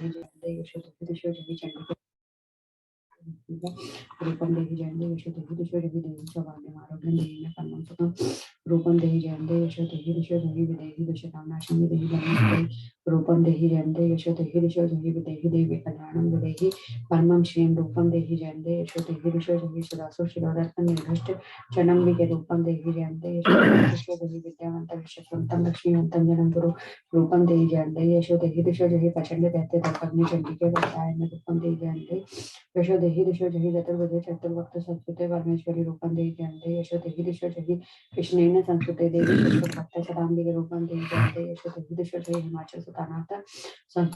देहि जयंते यशो देहि दिशो देहि चंडिके रूपम देहि जयंते यशो देहि दिशो देहि देहि सौभाग्यम आरोग्यम देहि मे परमं सुखम रूपम देहि जयंते यशो देहि दिशो देहि विदेहि दुष्टताम नाशम देहि धर्मं रूपम देहि जयंते यशो देहि दिशो देहि विदेहि देहि कल्याणं विदेहि परमं श्रीं रूपम देहि जयंते यशो देहि दिशो देहि सुदासु शिरोदर्पण निर्भष्ट चनम विके रूपम देहि जयंते यशो देहि दिशो देहि विद्यावंत विश्ववंतम लक्ष्मीवंतम जनम गुरु रूपम देहि जयंते यशो देहि दिशो देहि प्रचंड रहते तत्पग्नि चंडिके वरदाय में रूपम देहि जयंते यशो देहि दिशो देहि चतुर्भुजे चतुर्भक्त संस्कृते परमेश्वरी रूपम देहि जयंते यशो देहि दिशो देहि कृष्णेन संस्कृते देवी चतुर्भक्त सदाम्बिके रूपम देहि जयंते यशो देहि दिशो देहि हिमाचल सुतानाथ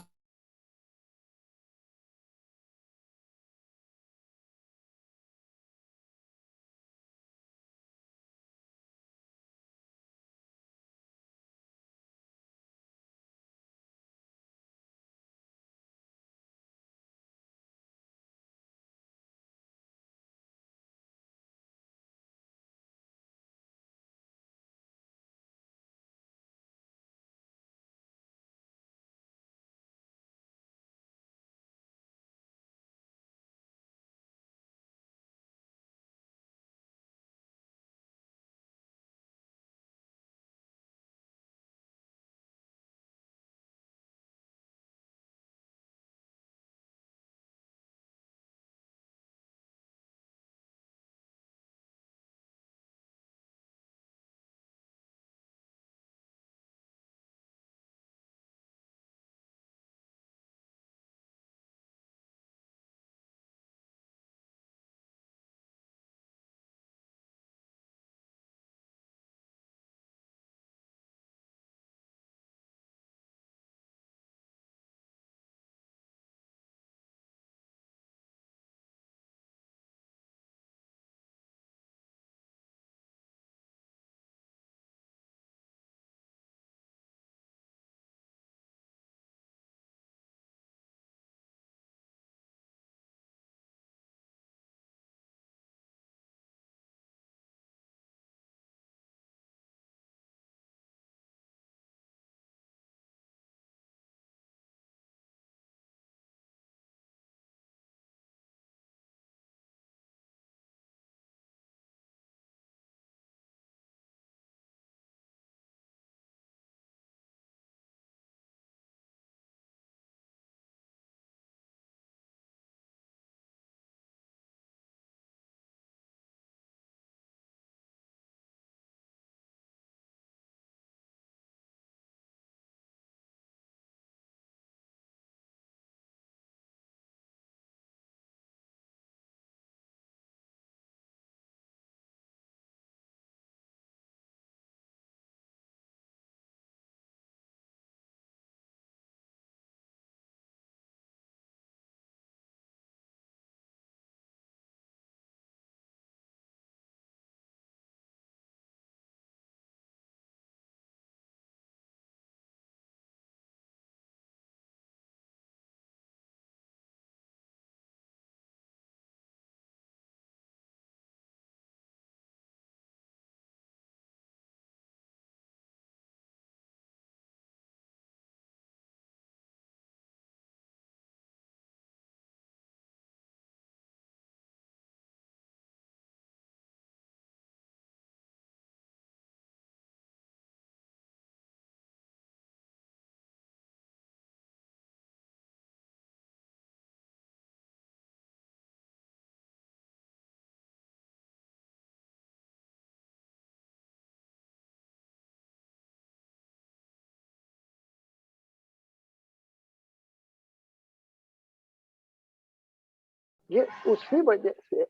ये उसी वजह से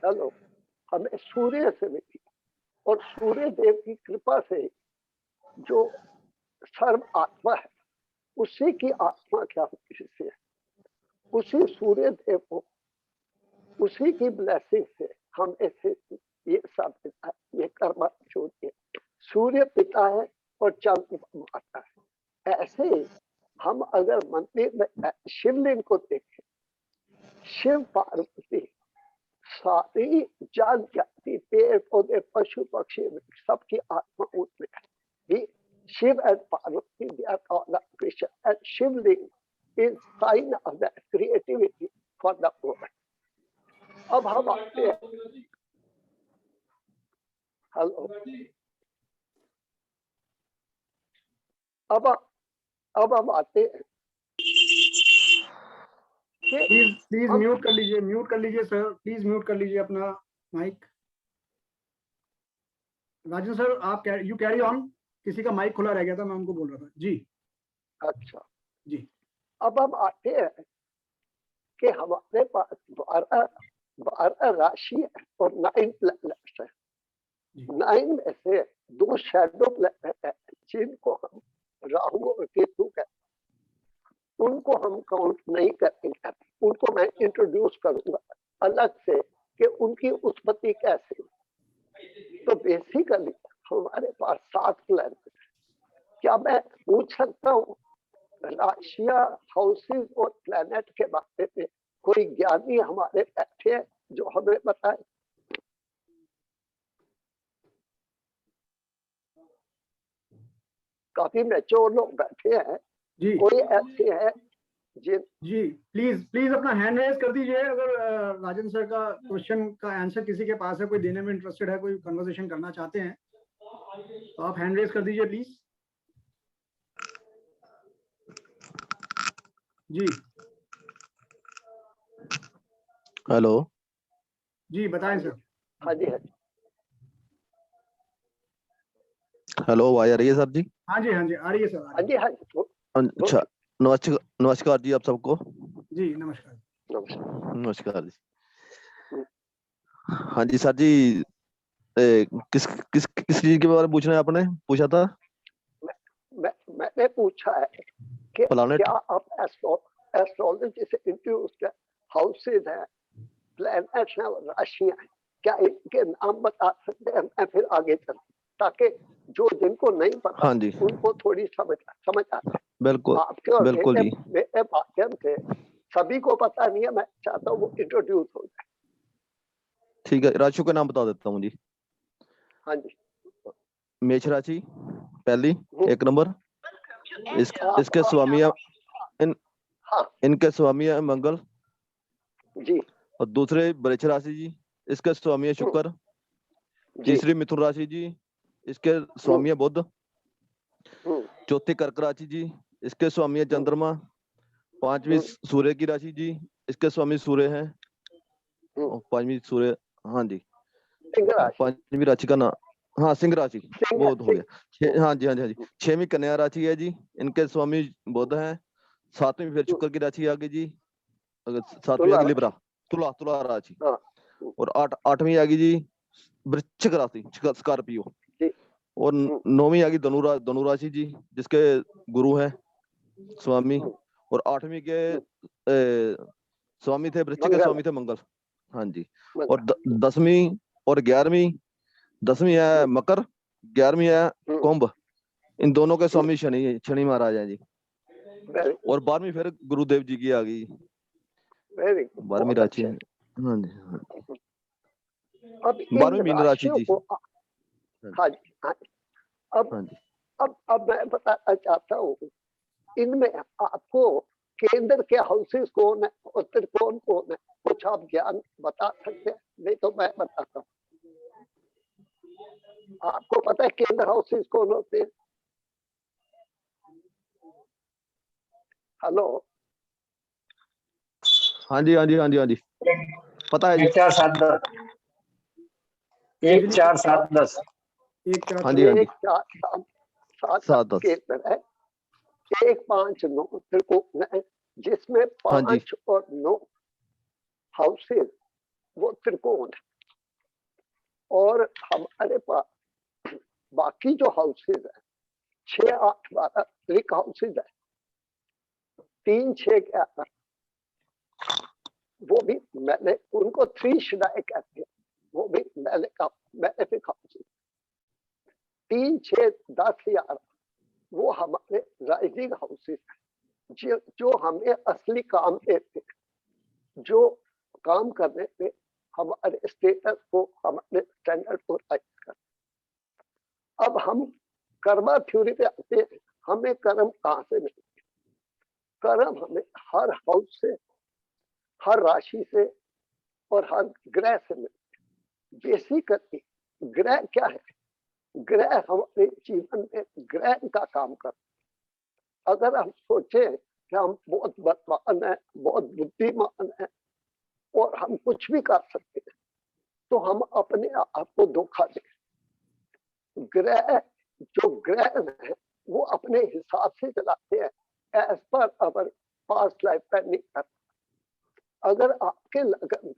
चलो हमें सूर्य से मिली और सूर्य देव की कृपा से जो सर्व आत्मा है उसी की आत्मा क्या से उसी सूर्य देव को उसी की ब्लेसिंग से हम ऐसे ये सब ये कर्म छोड़िए सूर्य पिता है और चंद्र माता है। ऐसे हम अगर मंदिर में शिवलिंग को देखें शिव पार्वती सारी जल जाति पेड़ पौधे पशु पक्षी सबकी आत्मा उसमें है। Shiv and Parvati, they are called Krishna, and Shivling is sign of that creativity for the woman. अब हम आते हैं, हेलो, अब हम आते हैं प्लीज म्यूट कर लीजिए सर, प्लीज म्यूट कर लीजिए अपना माइक। राजन सर आप यू कैरी ऑन, किसी का माइक खुला रह गया था, मैं उनको बोल रहा था जी। अच्छा जी, अब हम आते हैं कि हमारे पास 12 राशि है और 9 प्लैनेट्स है। 9 में से 2 शैडो प्लैनेट है जिनको हम राहु और केतु कहते हैं, उनको हम काउंट नहीं करेंगे। उनको मैं इंट्रोड्यूस करूंगा अलग से कि उनकी उत्पत्ति कैसे। तो बेसिकली हमारे पास 7 प्लैनेट। क्या मैं पूछ सकता हूँ राशियां, हाउसेस और प्लैनेट के बारे में कोई ज्ञानी हमारे बैठे हैं जो हमें बताए? काफी मैच्योर लोग बैठे हैं जी कोई ऐसे हैं जी प्लीज अपना हैंड रेज कर दीजिए अगर राजन सर का क्वेश्चन का आंसर किसी के पास है, कोई देने में इंटरेस्टेड है, कोई कन्वर्सेशन करना चाहते हैं तो आप हैंड रेज कर दीजिए प्लीज। जी हेलो जी बताएं सर। हाँ जी हेलो आवाज आ रही है सर जी? हाँ जी आ रही है सर। हाँ जी अच्छा, नमस्कार जी आप सबको। जी नमस्कार। नमस्कार जी। हाँ जी सर जी, किस किस किस चीज के बारे में पूछना है आपने पूछा था? मैंने पूछा है कि प्लैनेट। क्या आप एस्ट्रोलॉजी से इंट्रोड्यूस्ड हाउसेज हैं, प्लैनेट्स हैं और राशियां हैं, क्या इनके नाम बता सकते हैं? मैं फिर आगे चलूं ताकि जो जिनको नहीं पता हाँ जी उनको थोड़ी समझ आ जाए। बिल्कुल आपके और बिल्कुल जी। मेरे माध्यम से सभी को पता नहीं है, मैं चाहता हूँ वो इंट्रोड्यूस हो जाए। ठीक है, राशियों का नाम बता देता हूँ जी। हाँ जी। मेष राशि पहली 1 नंबर, इसके स्वामी इनके स्वामी है मंगल जी। और दूसरे वृश्चिक राशि जी, इसके स्वामी है शुक्र। तीसरी मिथुन राशि जी, इसके स्वामी है बुध। चौथी कर्क राशि जी, इसके स्वामी है चंद्रमा। 5वीं सूर्य की राशि जी, इसके स्वामी सूर्य हैं। और 5वीं सूर्य, हाँ जी 5वीं राशि का नाम, हाँ सिंह राशि, वो हो गया। हाँ जी 6वीं कन्या राशि है जी, इनके स्वामी बुध हैं। 7वीं फिर शुक्र की राशि आ गई जी, 7वीं आ गई लिब्रा, तुला राशि। और 8वीं आ गई जी वृश्चिक राशि, स्कॉर्पियो। और 9वीं आ गई धनु राशि जी, जिसके गुरु हैं स्वामी। और 8वीं के स्वामी थे वृश्चिक के स्वामी थे मंगल। हाँ जी। और 10वीं और 11वीं, 10वीं है मकर, 11वीं है कुंभ। इन दोनों के स्वामी शनि महाराज हैं जी। और 12वीं फिर गुरुदेव जी की आ गई, 12वीं राशि। हाँ जी। 12वीं मीन राशि जी। हाँ जी। अब मैं बताना चाहता हूँ, इनमें आपको केंद्र के हाउसेस कौन है और त्रिकोण कौन है, कुछ आप ज्ञान बता सकते हैं? नहीं तो मैं बताता हूँ। आपको पता है केंद्र हाउसेस कौन होते हैं? हेलो। हाँ जी पता है जी। 1 4 7 10 1 4 7 10। हाँ जी 1 4 7 10 केंद्र है। 1 5 9 त्रिकोण है, जिसमें 5 और 9 हाउसेस वो त्रिकोण है। और हमारे पास बाकी जो हाउसेज है 6 8 12 त्रिक हाउसेज है, 3 6 11, वो भी मैंने उनको 3 शिदाए कहते हैं, वो भी मैलेफिक हाउसेज। 3 6 10 11 वो हमारे राइजिंग हाउसेज है, जो हमें असली काम देते हैं, जो काम करने पे हमारे स्टेटस को, हमारे स्टैंडर्ड को राइज करते। अब हम कर्मा थ्योरी पे आते हैं, हमें कर्म कहाँ से मिलते? कर्म हमें हर हाउस से, हर राशि से और हर ग्रह से मिलते। बेसिकली ग्रह क्या है? ग्रह हमारे जीवन में ग्रह का काम करते। अगर हम सोचे कि हम बहुत बलवान है, बहुत बुद्धिमान है और हम कुछ भी कर सकते हैं, तो हम अपने आप को धोखा दें। ग्रह, जो ग्रह है वो अपने हिसाब से चलाते हैं, एज पर अवर पास्ट लाइफ प्लानिंग करते। अगर आपके लगन में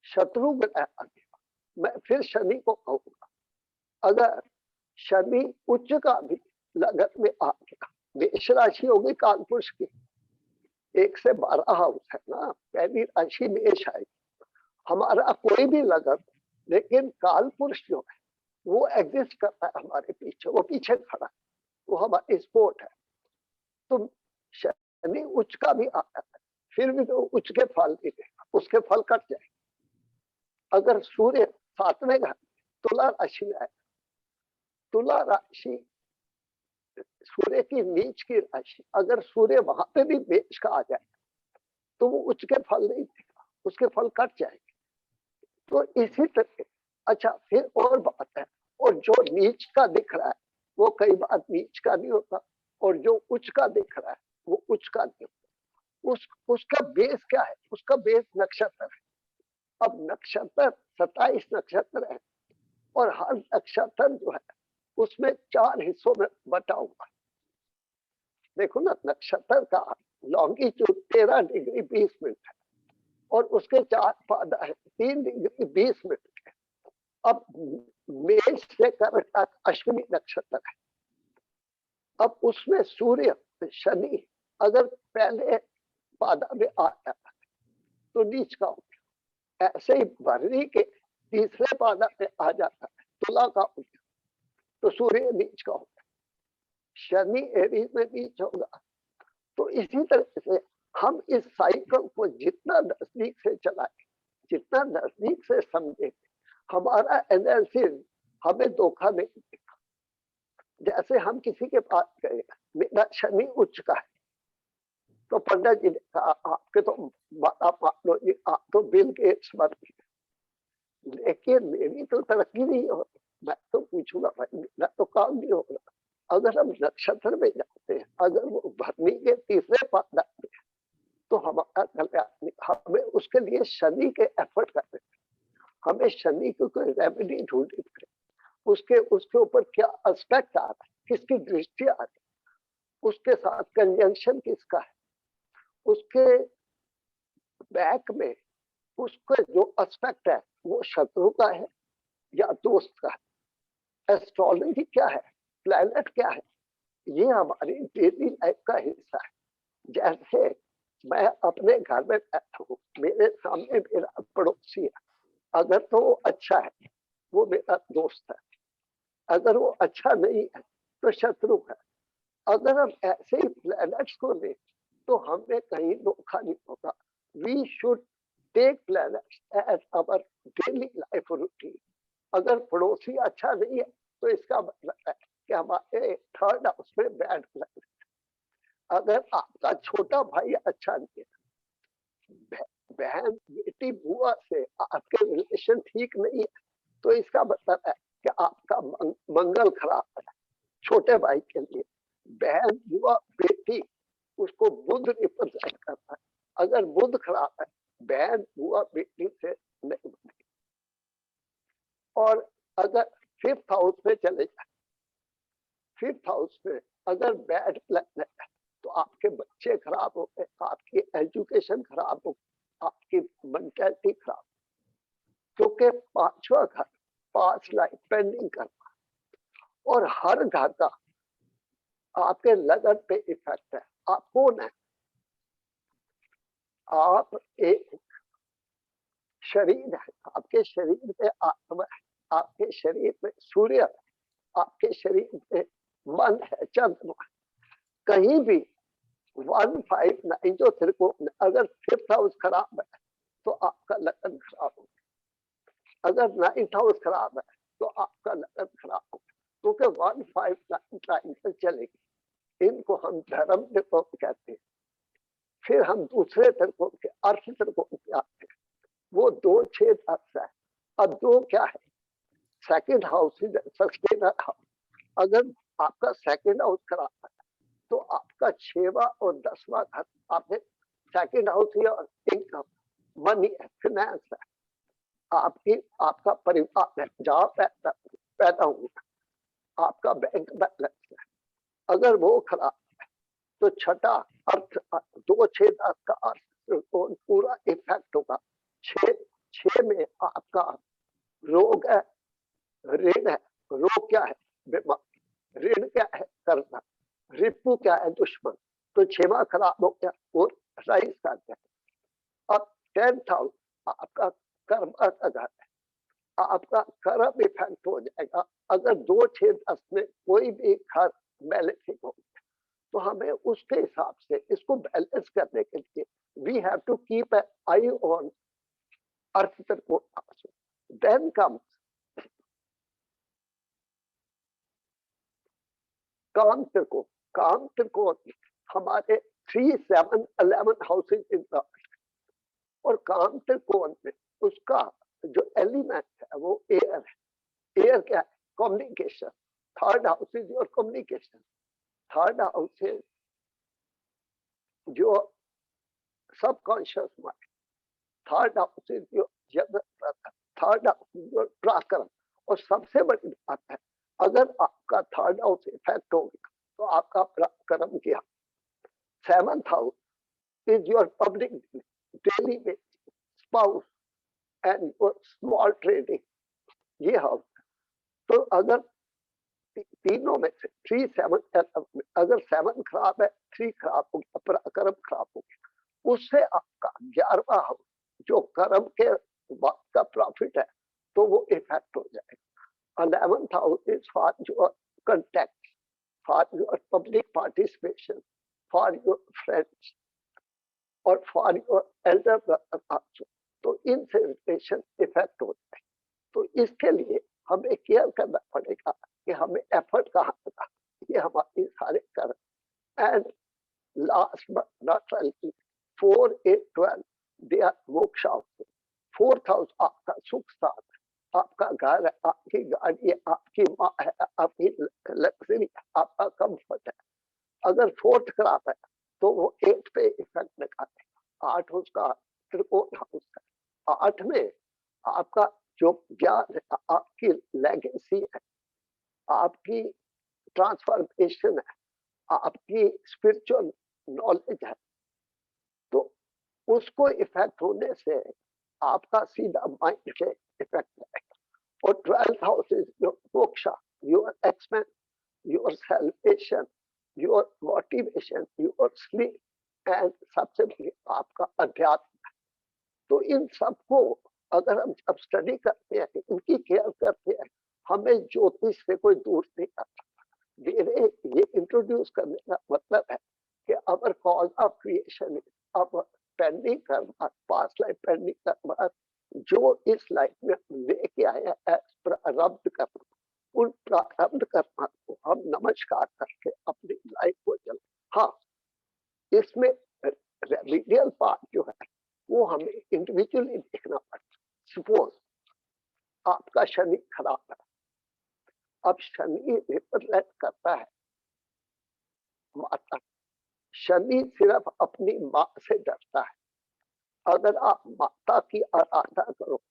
शत्रु ग्रह आ गया, मैं फिर शनि को कहूंगा, अगर शनि उच्च का भी लगन में आ गया, मेष राशि होगी कालपुरुष की, 1 से 12 हाउस है ना, पहली राशि मेष आएगी। हमारा कोई भी लगन, लेकिन कालपुरुष जो है वो एग्जिस्ट करता है हमारे पीछे, वो पीछे खड़ा है, वो हमारी सपोर्ट है। तो शनि उच्च का भी आता है, फिर भी तो उच्च के फल नहीं देगा, उसके फल कट जाए। अगर सूर्य 7वें घर तुला राशि में आए, तुला राशि सूर्य की नीच की राशि, अगर सूर्य वहां पे भी मेष का आ जाए तो वो उच्च के फल नहीं देगा, उसके फल कट जाएंगे। तो इसी तरह, अच्छा फिर और बात है, और जो नीच का दिख रहा है वो कई बार नीच का नहीं होता, और जो उच्च का दिख रहा है वो उच्च का नहीं होता। उसका बेस क्या है? उसका बेस नक्षत्र है। अब नक्षत्र 27 नक्षत्र है, और हर नक्षत्र जो है उसमें 4 हिस्सों में बटा हुआ है। देखो ना, नक्षत्र का लॉन्गिट्यूड 13 डिग्री 20 मिनट है, और उसके 4 पादा है 3 डिग्री 20 मिनट है। अब मेष से कर्क तक अश्विनी नक्षत्र है। अब उसमें सूर्य शनि अगर पहले पादा में आ जाता है तो नीच का हो गया। ऐसे ही भरणी के तीसरे पादा में आ जाता है, तुला का हो गया, तो सूर्य नीच का होगा। शनि एरीज में नीच होगा। तो इसी तरह से हम इस साइकिल को जितना नजदीक से चलाएं, जितना नजदीक से समझें, हमारा एनालिसिस हमें धोखा नहीं देगा। जैसे हम किसी के पास गए, मेरा शनि उच्च का है, तो पंडित जी ने कहा आपके तो आप लो जी, आप तो बिल गेट्स बन गए, लेकिन मेरी तो तरक्की नहीं हो रही। मैं तो पूछूंगा भाई, मेरा तो काम नहीं हो रहा। अगर हम नक्षत्र में जाते हैं, अगर वो भरणी के तीसरे पादा में, तो हमारा कल्याण, हमें उसके लिए शनि के एफर्ट करने, हमें शनि को कोई रेमेडी ढूंढनी पड़े। उसके ऊपर क्या एस्पेक्ट आ रहा है, किसकी दृष्टि आ रही है, उसके साथ कंजंक्शन किसका है, उसके बैक में उसके जो एस्पेक्ट है वो शत्रु का है या दोस्त का है। एस्ट्रोलॉजी क्या है, प्लैनेट क्या है, ये हमारी डेली लाइफ का हिस्सा है। जैसे मैं अपने घर में बैठा हूँ, मेरे सामने मेरा पड़ोसी है, अगर तो वो अच्छा है वो मेरा दोस्त है, अगर वो अच्छा नहीं है तो शत्रु है। अगर हम ऐसे ही प्लैनेट्स को लें तो हमें कहीं धोखा नहीं होगा। We should take planets as our daily life routine. अगर पड़ोसी अच्छा नहीं है तो इसका मतलब है कि हमारे 3rd हाउस में बैड प्लैनेट। अगर आपका छोटा भाई अच्छा नहीं है, बहन बेटी बुआ से आपके रिलेशन ठीक नहीं है, तो इसका मतलब है कि आपका मंगल खराब है। छोटे भाई के लिए बहन बुआ बेटी, उसको बुध रिप्रेजेंट करता है। अगर बुध खराब है, बहन बुआ बेटी से नहीं बनेगी। और अगर 5th हाउस में चले जाए, 5th हाउस में अगर बैड प्लैनेट है तो आपके बच्चे खराब हो गए, आपकी एजुकेशन खराब हो, आपकी मेंटालिटी खराब, क्योंकि 5वां घर पास्ट लाइफ पेंडिंग करता है, और हर घर का आपके लगन पे इफेक्ट है। आप कौन है? आप एक शरीर है, आपके शरीर में आत्मा है, आपके शरीर में सूर्य है, आपके शरीर में मन है, चंद्रमा। कहीं भी 159 जो त्रिकोण, अगर 5th हाउस खराब है तो आपका लगन खराब होगा। अगर 9th हाउस खराब है तो आपका लगन खराब होगा। क्योंकि 1-5 लाइन पर चलेगी। इनको हम धर्म त्रिकोण कहते हैं। फिर हम दूसरे त्रिकोण के अर्थ त्रिकोण पे आते हैं। वो 2 छेद अर्थ है। अब 2 क्या है? Second house is sustainer house. अगर आपका सेकंड हाउस खराब है तो आपका 6वां और 10वां घर आपने सेकंड हाउस या इनकम, मनी है, फिनेंस है, आपका परिवार है, जहाँ पैदा हुआ, आपका बैंक बैलेंस है। अगर वो खराब है तो छठा अर्थ 2 छेद अर्थ का अर्थ तो पूरा इफेक्ट होगा। 6 में आपका रोग है, ऋण है। रोग क्या है? बीमारी। ऋण क्या है? कर्जा। रिपु क्या है? दुश्मन। तो 6वां खराब हो गया और राइज कर गया। अब 10th हाउस आपका कर्म का घर है। आपका कर्म इफेक्ट हो जाएगा। अगर 2 छेद अर्थ में कोई भी घर बैलेंसिंग हो तो हमें उसके हिसाब से इसको बैलेंस करने के लिए we have to keep an eye on अर्थ त्रिकोण। देन कम्स काम त्रिकोण। काम त्रिकोण हमारे 3, 7, 11 हाउसेज इन द, और काम त्रिकोण में उसका जो एलिमेंट है वो एयर है। एयर क्या है? Communication. 3rd house is your communication. 3rd house is जो subconscious mind. 3rd house is your जगत। 3rd हाउस इज योर पराक्रम। और सबसे बड़ी बात है, अगर आपका 3rd हाउस इफेक्ट हो गया तो आपका पराक्रम किया। 7th house is your public daily में spouse and your small trading. ये हाउस। तो अगर तीनों में से 3, 7, 11 अगर 7 खराब है, 3 खराब हो गया, पराक्रम खराब हो गया, उससे आपका 11वां हाउस जो कर्म के बाद का प्रॉफिट है तो वो इफेक्ट हो जाएगा। 11th house is for your contact, for your public participation, for your friends और for your elder brother also. तो इनसे रिलेशन इफेक्ट हो जाए। तो इसके लिए हमें केयर करना पड़ेगा कि हमें एफर्ट कहाँ करना। ये हमारी सारे कर्म। And last but not least 4, 8, 12 they are moksha house. 4th house आपका सुख स्थान है, आपका घर है, आपकी गाड़ी है, आपकी माँ है, आपकी लग्जरी है, आपका कंफर्ट है। अगर 4th खराब है तो वो 8 पे इफेक्ट लगाते हैं। 8 उसका त्रिकोण हाउस है। 8 में आपका जो ज्ञान है, आपकी लेगेसी है, आपकी ट्रांसफॉर्मेशन है, आपकी स्पिरिचुअल नॉलेज है, तो उसको इफेक्ट होने से आपका सीधा माइंड के इफेक्ट आएगा। और 12th house is your moksha, your expense, your salvation, your motivation, your sleep and सबसे बड़ी आपका अध्यात्म। तो इन सबको अगर हम जब स्टडी करते हैं, इनकी केयर करते हैं, हमें ज्योतिष से कोई दूर नहीं आता। मेरे ये इंट्रोड्यूस करने का मतलब है कि our cause of creation is our pending karma, past life pending karma, जो इस लाइफ में लेके आए हैं प्रारब्ध कर्म। उन प्रारब्ध कर्म को हम नमस्कार करके अपनी लाइफ को चल। हाँ, इसमें रेमिडियल पार्ट जो है वो हमें इंडिविजुअली देखना पड़ता। सपोज आपका शनि खराब है। अब शनि रिप्रेजेंट करता है माता। शनि सिर्फ अपनी माँ से डरता है। अगर आप माता की आराधना करो,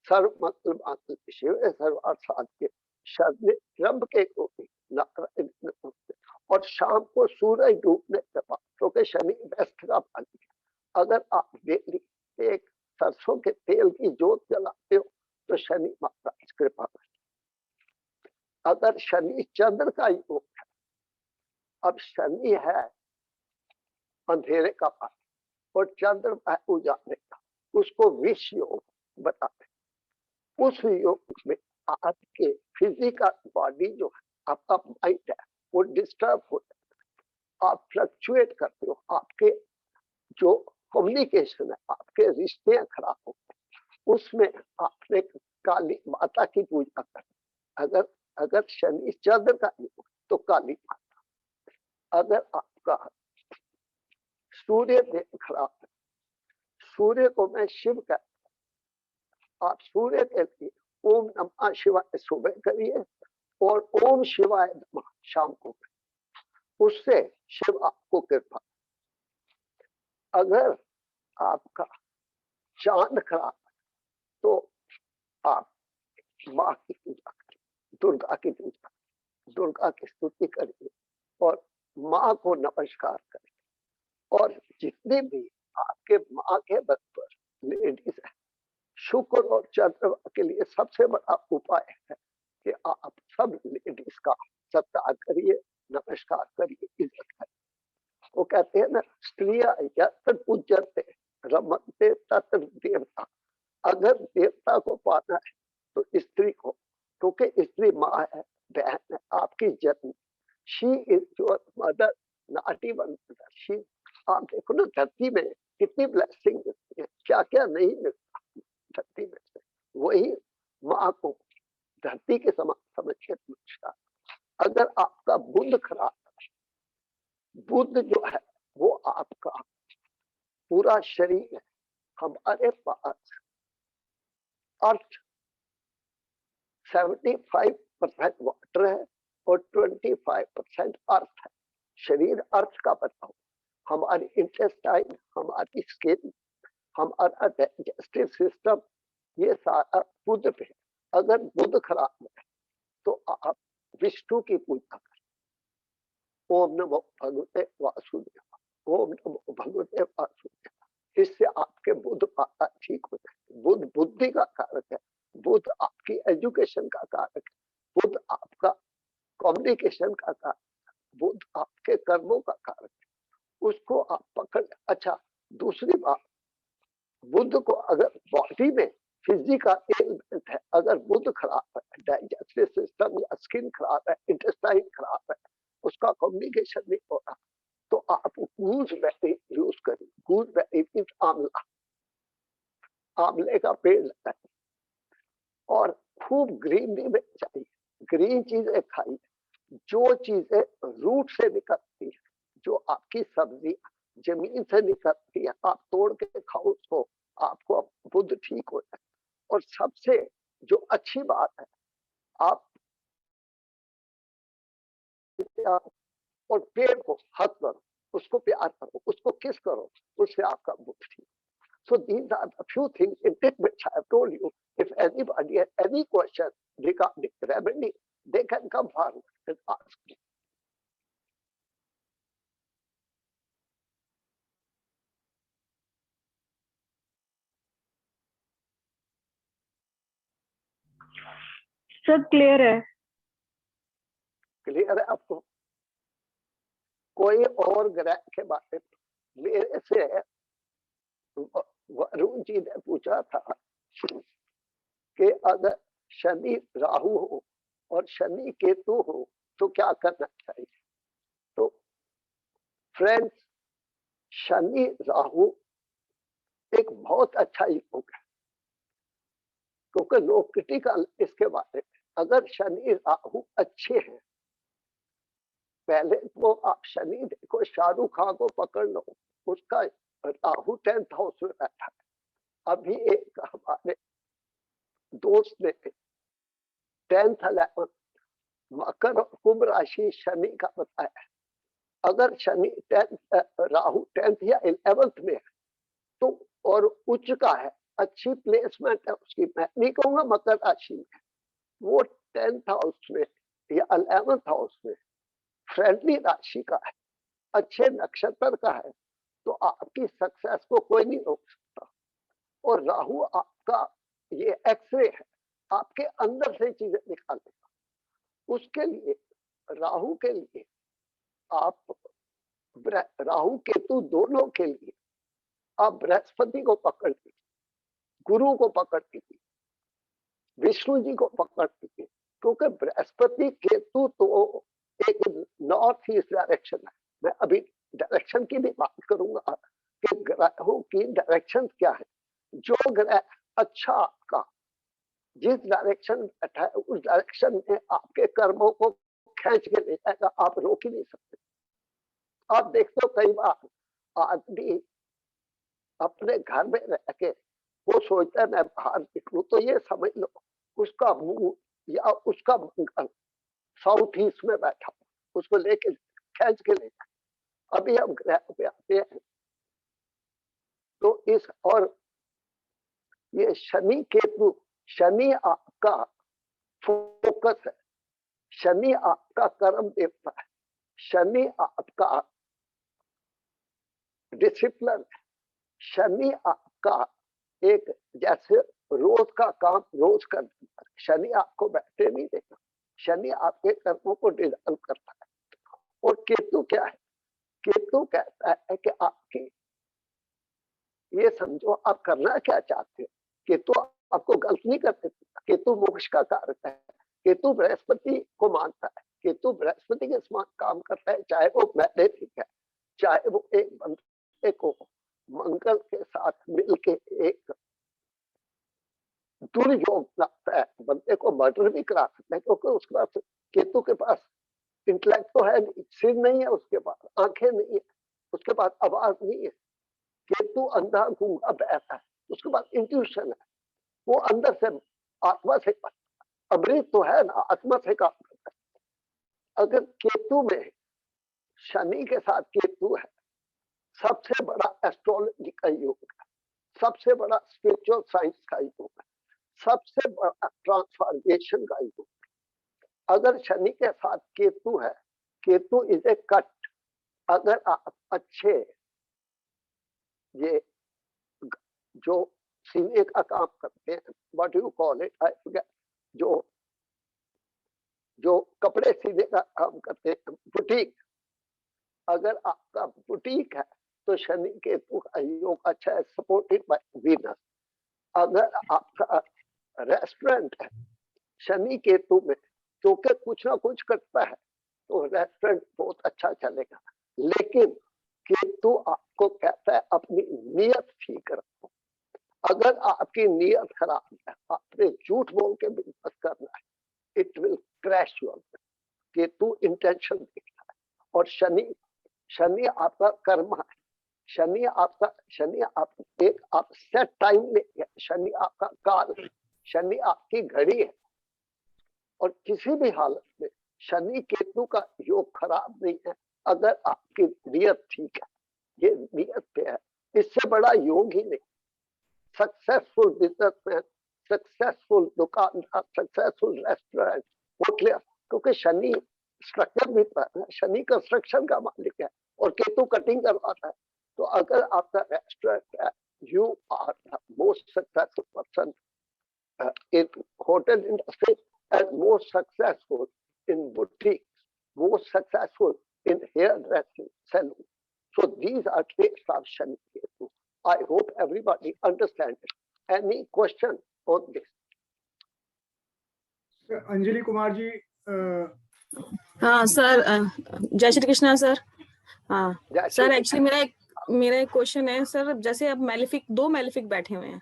सर्व मंगल मांगल्ये शिवे सर्वार्थ साधिके शरण्ये त्र्यंबके गौरी नारायणी नमोस्तुते। और शाम को सूरज डूबने के बाद, क्योंकि शनि व्यस्त का मालिक है, अगर आप डेली एक सरसों के तेल की जोत जलाते हो तो शनि महाराज कृपा करते। अगर शनि चंद्र का योग है, अब शनि है अंधेरे का मालिक और चंद्र है उजाले का, उसको विष योग बताते। उस योग में आपके फिजिकल बॉडी जो है, आपका माइंड है, वो डिस्टर्ब हो जाता है। आप फ्लक्चुएट करते हो, आपके जो कम्युनिकेशन है, आपके रिश्ते खराब हो गए। उसमें आपने काली माता की पूजा कर, अगर अगर शनि चंद्र का योग तो काली माता। अगर आपका सूर्य देव खराब है, सूर्य को मैं शिव कहता हूं, आप सूर्य के लिए ओम नमः शिवाय सुबह करिए और ओम शिवाय नमः शाम को करिए, उससे शिव आपको कृपा। अगर आपका चांद खराब है तो आप माँ की पूजा करिए, दुर्गा की पूजा, दुर्गा की स्तुति करिए और माँ को नमस्कार करिए। और जितने भी आपके माँ के बल पर लेडीज है, शुक्र और चंद्रमा के लिए सबसे बड़ा उपाय है कि आप सब लेडीज का सत्कार करिए, नमस्कार करिए, इज्जत करिए। वो कहते हैं ना, स्त्रियां यत्र पूज्यते रमन्ते तत्र देवता। अगर देवता को पाना है तो स्त्री को, क्योंकि स्त्री माँ है, बहन है, आपकी जन्म। She is your mother not even mother. She, आप देखो ना धरती में कितनी ब्लेसिंग मिलती है, क्या क्या नहीं मिलता धरती में से, वही माँ को धरती के समान समझ के नमस्कार। अगर आपका बुध खराब है, बुध जो है वो आपका पूरा शरीर है, हमारे पास अर्थ 75% वाटर है और 25% अर्थ है। शरीर अर्थ का बताओ, हमारी इंटेस्टाइन, हमारी स्किन, हमारा डाइजेस्टिव सिस्टम, ये सारा बुध पे। अगर बुध खराब है तो आप विष्णु की पूजा करें, ओम नमो भगवते वासुदेव, ओम नमो भगवते वासुदेव। इससे आपके बुध पाता ठीक हो जाए। बुध बुद्धि का कारक है, बुध आपकी एजुकेशन का कारक है, बुध आपका कम्युनिकेशन का कारक है, बुध आपके कर्मों का कारक है। उसको आप पकड़। अच्छा, दूसरी बात, बुध को अगर बॉडी में फिजिकल एलिमेंट है, अगर बुध खराब है, डाइजेस्टिव सिस्टम या स्किन खराब है, इंटेस्टाइन खराब है, उसका कम्युनिकेशन नहीं हो रहा, तो आप गूजबेरी यूज करिए। गूजबेरी मीन्स आंवला, आंवले का पेड़ लगाइए और खूब ग्रीनरी में चाहिए, ग्रीन चीजें खाइए। जो चीजें रूट से निकलती है, जो आपकी सब्जी जमीन से निकलती है, आप तोड़ के खाओ उसको, आपको बुध ठीक हो जाए। और सबसे जो अच्छी बात है, आप और पेड़ को हक करो, उसको प्यार करो, उसको किस करो, उससे आपका बुध ठीक। So these are the few things in which I have told you. If anybody has any question regarding remedy, they can come forward and ask me. सब क्लियर है। क्लियर है आपको? कोई और ग्रह के बारे में मेरे से वरुण जी ने पूछा था कि अगर शनि राहु हो और शनि केतु हो तो क्या करना चाहिए। तो फ्रेंड्स, शनि राहु एक बहुत अच्छा योग है, क्योंकि लोग क्रिटिकल इसके बारे में। अगर शनि राहु अच्छे हैं, पहले तो आप शनि देखो, शाहरुख खान को पकड़ लो, उसका राहु 10th हाउस में बैठा है। अभी एक हमारे दोस्त ने 10th 11th मकर और कुंभ राशि शनि का बताया है। अगर शनि 10th राहु 10th या 11th में है तो, और उच्च का है, अच्छी प्लेसमेंट है उसकी, मैं नहीं कहूंगा मकर राशि में, वो 10th हाउस में या 11th हाउस में फ्रेंडली राशि का है, अच्छे नक्षत्र का है, तो आपकी सक्सेस को कोई नहीं रोक सकता। और राहु आपका ये एक्सरे है, आपके अंदर से चीजें निकालेगा। उसके लिए, राहु के लिए आप, राहु केतु दोनों के लिए आप बृहस्पति को पकड़ लीजिए, गुरु को पकड़ लीजिए, विष्णु जी को पकड़ लीजिए, क्योंकि बृहस्पति केतु तो एक नॉर्थ ईस्ट डायरेक्शन है। मैं अभी डायरेक्शन की भी बात करूंगा कि ग्रहों की डायरेक्शन क्या है। जो ग्रह अच्छा आपका जिस डायरेक्शन में बैठा है उस डायरेक्शन में आपके कर्मों को खींच के ले जाएगा, आप रोक ही नहीं सकते। आप देखते हो कई बार आदमी अपने घर में रह के वो सोचता है मैं बाहर निकलूं, तो ये समझ लो उसका मुंह या उसका मंगल साउथ ईस्ट में बैठा, उसको लेके खींच के ले जाए। अभी हम ग्रह पे आते हैं तो इस, और ये शनि केतु, शनि आपका फोकस है, शनि आपका कर्म देवता है, शनि आपका डिसिप्लिन है, शनि आपका एक जैसे रोज का काम रोज कर देता है, शनि आपको बैठे नहीं देगा, शनि आपके कर्मों को डिजॉल्व करता है। और केतु क्या है? केतु कहता है कि आपकी, ये समझो आप करना क्या चाहते हो, केतु आपको गलत नहीं कर देता, केतु मोक्ष का कारक है, केतु बृहस्पति को मानता है, केतु बृहस्पति के समान काम करता है, चाहे वो मैले ठीक है, चाहे वो एक बंदे को मंगल के साथ मिलके एक दुर्योग लगता है, बंदे को मर्डर भी करा सकता है, क्योंकि उसके पास, केतु के पास इंटेलेक्ट तो है नहीं, सिर नहीं है उसके पास, आंखें नहीं है उसके पास, आवाज नहीं है, केतु अंधा गूंगा बहरा है, उसके पास इंट्यूशन है, वो अंदर से आत्मा से, अमृत तो है ना, आत्मा से काम करता है। अगर केतु में शनि के साथ केतु है, सबसे बड़ा एस्ट्रोलॉजी का योग है, सबसे बड़ा स्पिरिचुअल साइंस का योग है, सबसे बड़ा ट्रांसफॉर्मेशन का योग है। अगर शनि के साथ केतु है, केतु इज ए कट, अगर आप अच्छे ये जो सीने का काम करते हैं, what you call it, I forget, जो कपड़े सीने का काम करते हैं, बुटीक, अगर आपका बुटीक है तो शनि केतु का योग अच्छा है, सपोर्टेड बाय वीनस। अगर आपका रेस्टोरेंट है शनि केतु में, क्योंकि कुछ ना कुछ करता है, तो रेस्टोरेंट बहुत अच्छा चलेगा। लेकिन केतु आपको कहता है अपनी नीयत ठीक रखो, अगर आपकी नीयत खराब है, आपने झूठ बोल के बिजनेस करना है, it will crash your. Ketu intention देखता है, और शनि आपका कर्म है, शनि आप एक आप सेट टाइम लेंगे, शनि आपका काल है, शनि आपकी घड़ी है, और किसी भी हालत में शनि केतु का योग खराब नहीं है अगर आपकी नियत ठीक है। ये नियत पे है, इससे बड़ा योग ही नहीं। सक्सेसफुल बिजनेसमैन, सक्सेसफुल दुकानदार, सक्सेसफुल रेस्टोरेंट, होटल, क्योंकि शनि स्ट्रक्चर भी, शनि कंस्ट्रक्शन का मालिक है और केतु कटिंग करवाता है। तो अगर आपका रेस्टोरेंट है, you are the most successful person in hotel industry and most successful in boutiques, most successful in hairdressing salon. So these are traits of Shani Ketu. I hope everybody understands it. Any question on this? Anjali Kumar ji, हाँ sir, जय Shri Krishna sir. हाँ sir, actually मेरा एक question है sir, जैसे अब malefic, 2 malefic बैठे हुए हैं,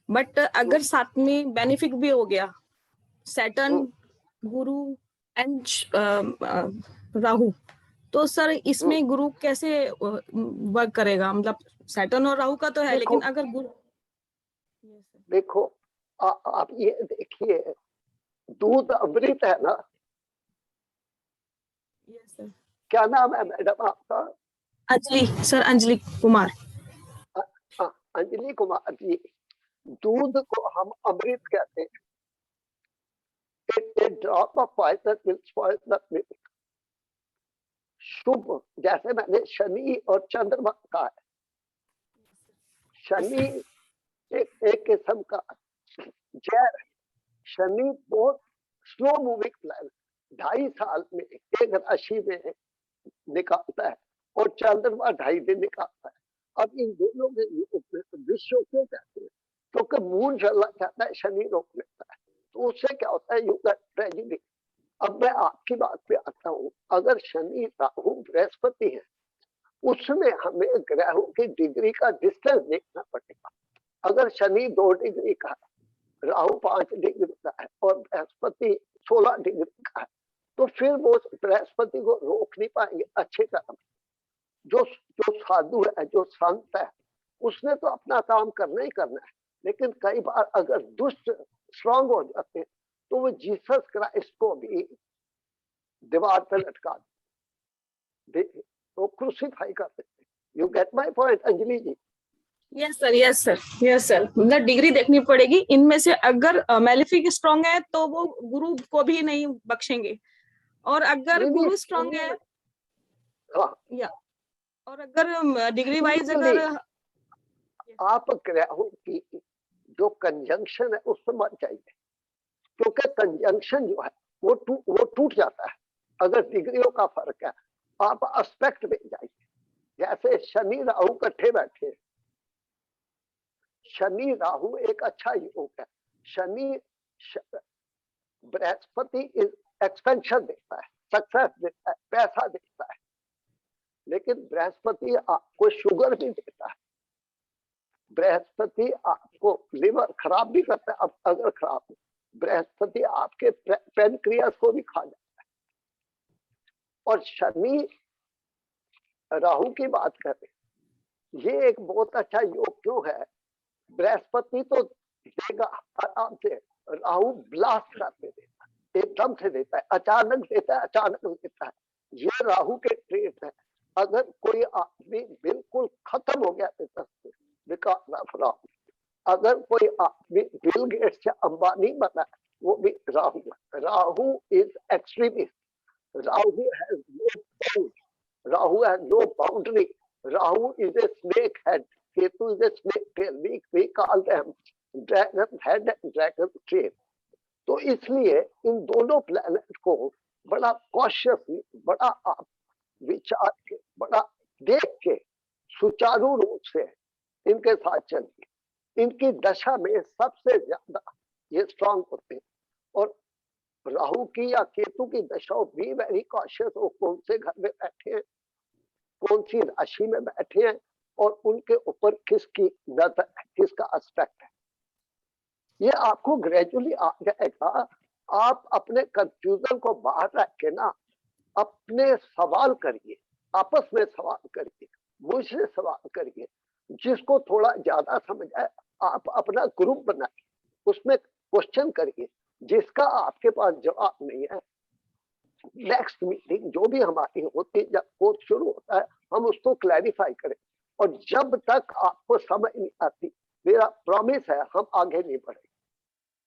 बट अगर साथ में बेनिफिक भी हो गया, सैटर्न, गुरु एंड राहु, तो सर इसमें गुरु कैसे वर्क करेगा? मतलब सैटर्न और राहु का तो है, लेकिन अगर गुरु, देखो आप ये देखिए, दूध अमृत है ना। Yes sir. क्या नाम है मैडम आपका? अंजलि सर, अंजलि कुमार। अंजलि कुमार जी, दूध को हम अमृत कहते हैं। A drop of poison will spoil the milk. शुभ, जैसे मैंने शनि और चंद्रमा कहा है, शनि एक किस्म का जहर है। शनि बहुत स्लो मूविंग प्लैनेट, 2.5 साल में एक राशि में निकालता है, और चंद्रमा 2.5 दिन निकालता है। अब इन दोनों के विश्व क्यों कहते हैं? क्योंकि मून चलना चाहता है, शनि रोक लेता है, तो उससे क्या होता है, यू गेट ट्रेजेडी। अब मैं आपकी बात पे आता हूँ, अगर शनि राहु बृहस्पति है, उसमें हमें ग्रहों की डिग्री का डिस्टेंस देखना पड़ेगा। अगर शनि 2 डिग्री का है, राहु 5 डिग्री का है और बृहस्पति 16 डिग्री का है, तो फिर वो बृहस्पति को रोक नहीं पाएंगे अच्छे कर्म। जो साधु है, जो संत है, उसने तो अपना काम करना ही करना है, लेकिन कई बार अगर दुष्ट स्ट्रांग हो जाते हैं तो वो जीसस क्राइस्ट को भी दीवार पर लटका दे, तो क्रूसीफाई कर देते। You get my point Anjali ji? Yes sir, yes sir, yes sir. मतलब डिग्री देखनी पड़ेगी इनमें से, अगर मैलेफिक स्ट्रांग है तो वो गुरु को भी नहीं बख्शेंगे, और अगर गुरु स्ट्रांग है या, और अगर डिग्री वाइज अगर आप ग्रहों की जो कंजंक्शन है उसमें मत जाइए, क्योंकि कंजंक्शन जो है वो टूट जाता है। अगर डिग्रियों का फर्क है, आप एस्पेक्ट में जाइए। जैसे शनि राहु इकट्ठे बैठे, शनि राहु एक अच्छा योग है। शनि बृहस्पति एक्सपेंशन देता है, सक्सेस देता है, पैसा देता है, लेकिन बृहस्पति आपको शुगर भी देता है। बृहस्पति आपको लिवर खराब भी करता है, अब अगर खराब हो। बृहस्पति आपके पेनक्रियास को भी खा जाता है। और शनि राहु की बात करें, ये एक बहुत अच्छा योग क्यों है? बृहस्पति तो देगा आराम से, राहु ब्लास्ट करके देता है, एकदम से देता है, अचानक देता है, अचानक देता है। ये राहु के ट्रेट है। अगर कोई आदमी बिल्कुल खत्म हो गया राहु, अगर कोई आदमी बिल गेट्स से अंबानी बना, वो भी Rahu. Rahu is extremist, Rahu has no bound, Rahu has no boundary, Rahu is a snake head, Ketu is a snake tail, we call them dragon head and dragon tail। तो इसलिए इन दोनों प्लैनेट को बड़ा कॉशियसली, बड़ा आप विचार के, बड़ा देख के सुचारू रूप से इनके साथ चलिए। इनकी दशा में सबसे ज्यादा ये स्ट्रांग होते हैं। और राहु की या केतु की दशा भी वेरी कॉशियस हो, कौन से घर में बैठे हैं, कौन सी राशि में बैठे हैं, और उनके ऊपर किसकी नजर, किसका एस्पेक्ट है, ये आपको ग्रेजुअली आ जाएगा। आप अपने कंफ्यूजन को बाहर रख के ना अपने सवाल करिए, आपस में सवाल करिए, मुझसे सवाल करिए। जिसको थोड़ा ज्यादा समझ आए आप अपना ग्रुप बनाइए, उसमें क्वेश्चन करिए। जिसका आपके पास जवाब नहीं है, नेक्स्ट मीटिंग जो भी हमारी होती है, जब कोर्स शुरू होता है, हम उसको क्लैरिफाई करें। और जब तक आपको समझ नहीं आती, मेरा प्रॉमिस है हम आगे नहीं बढ़ेंगे।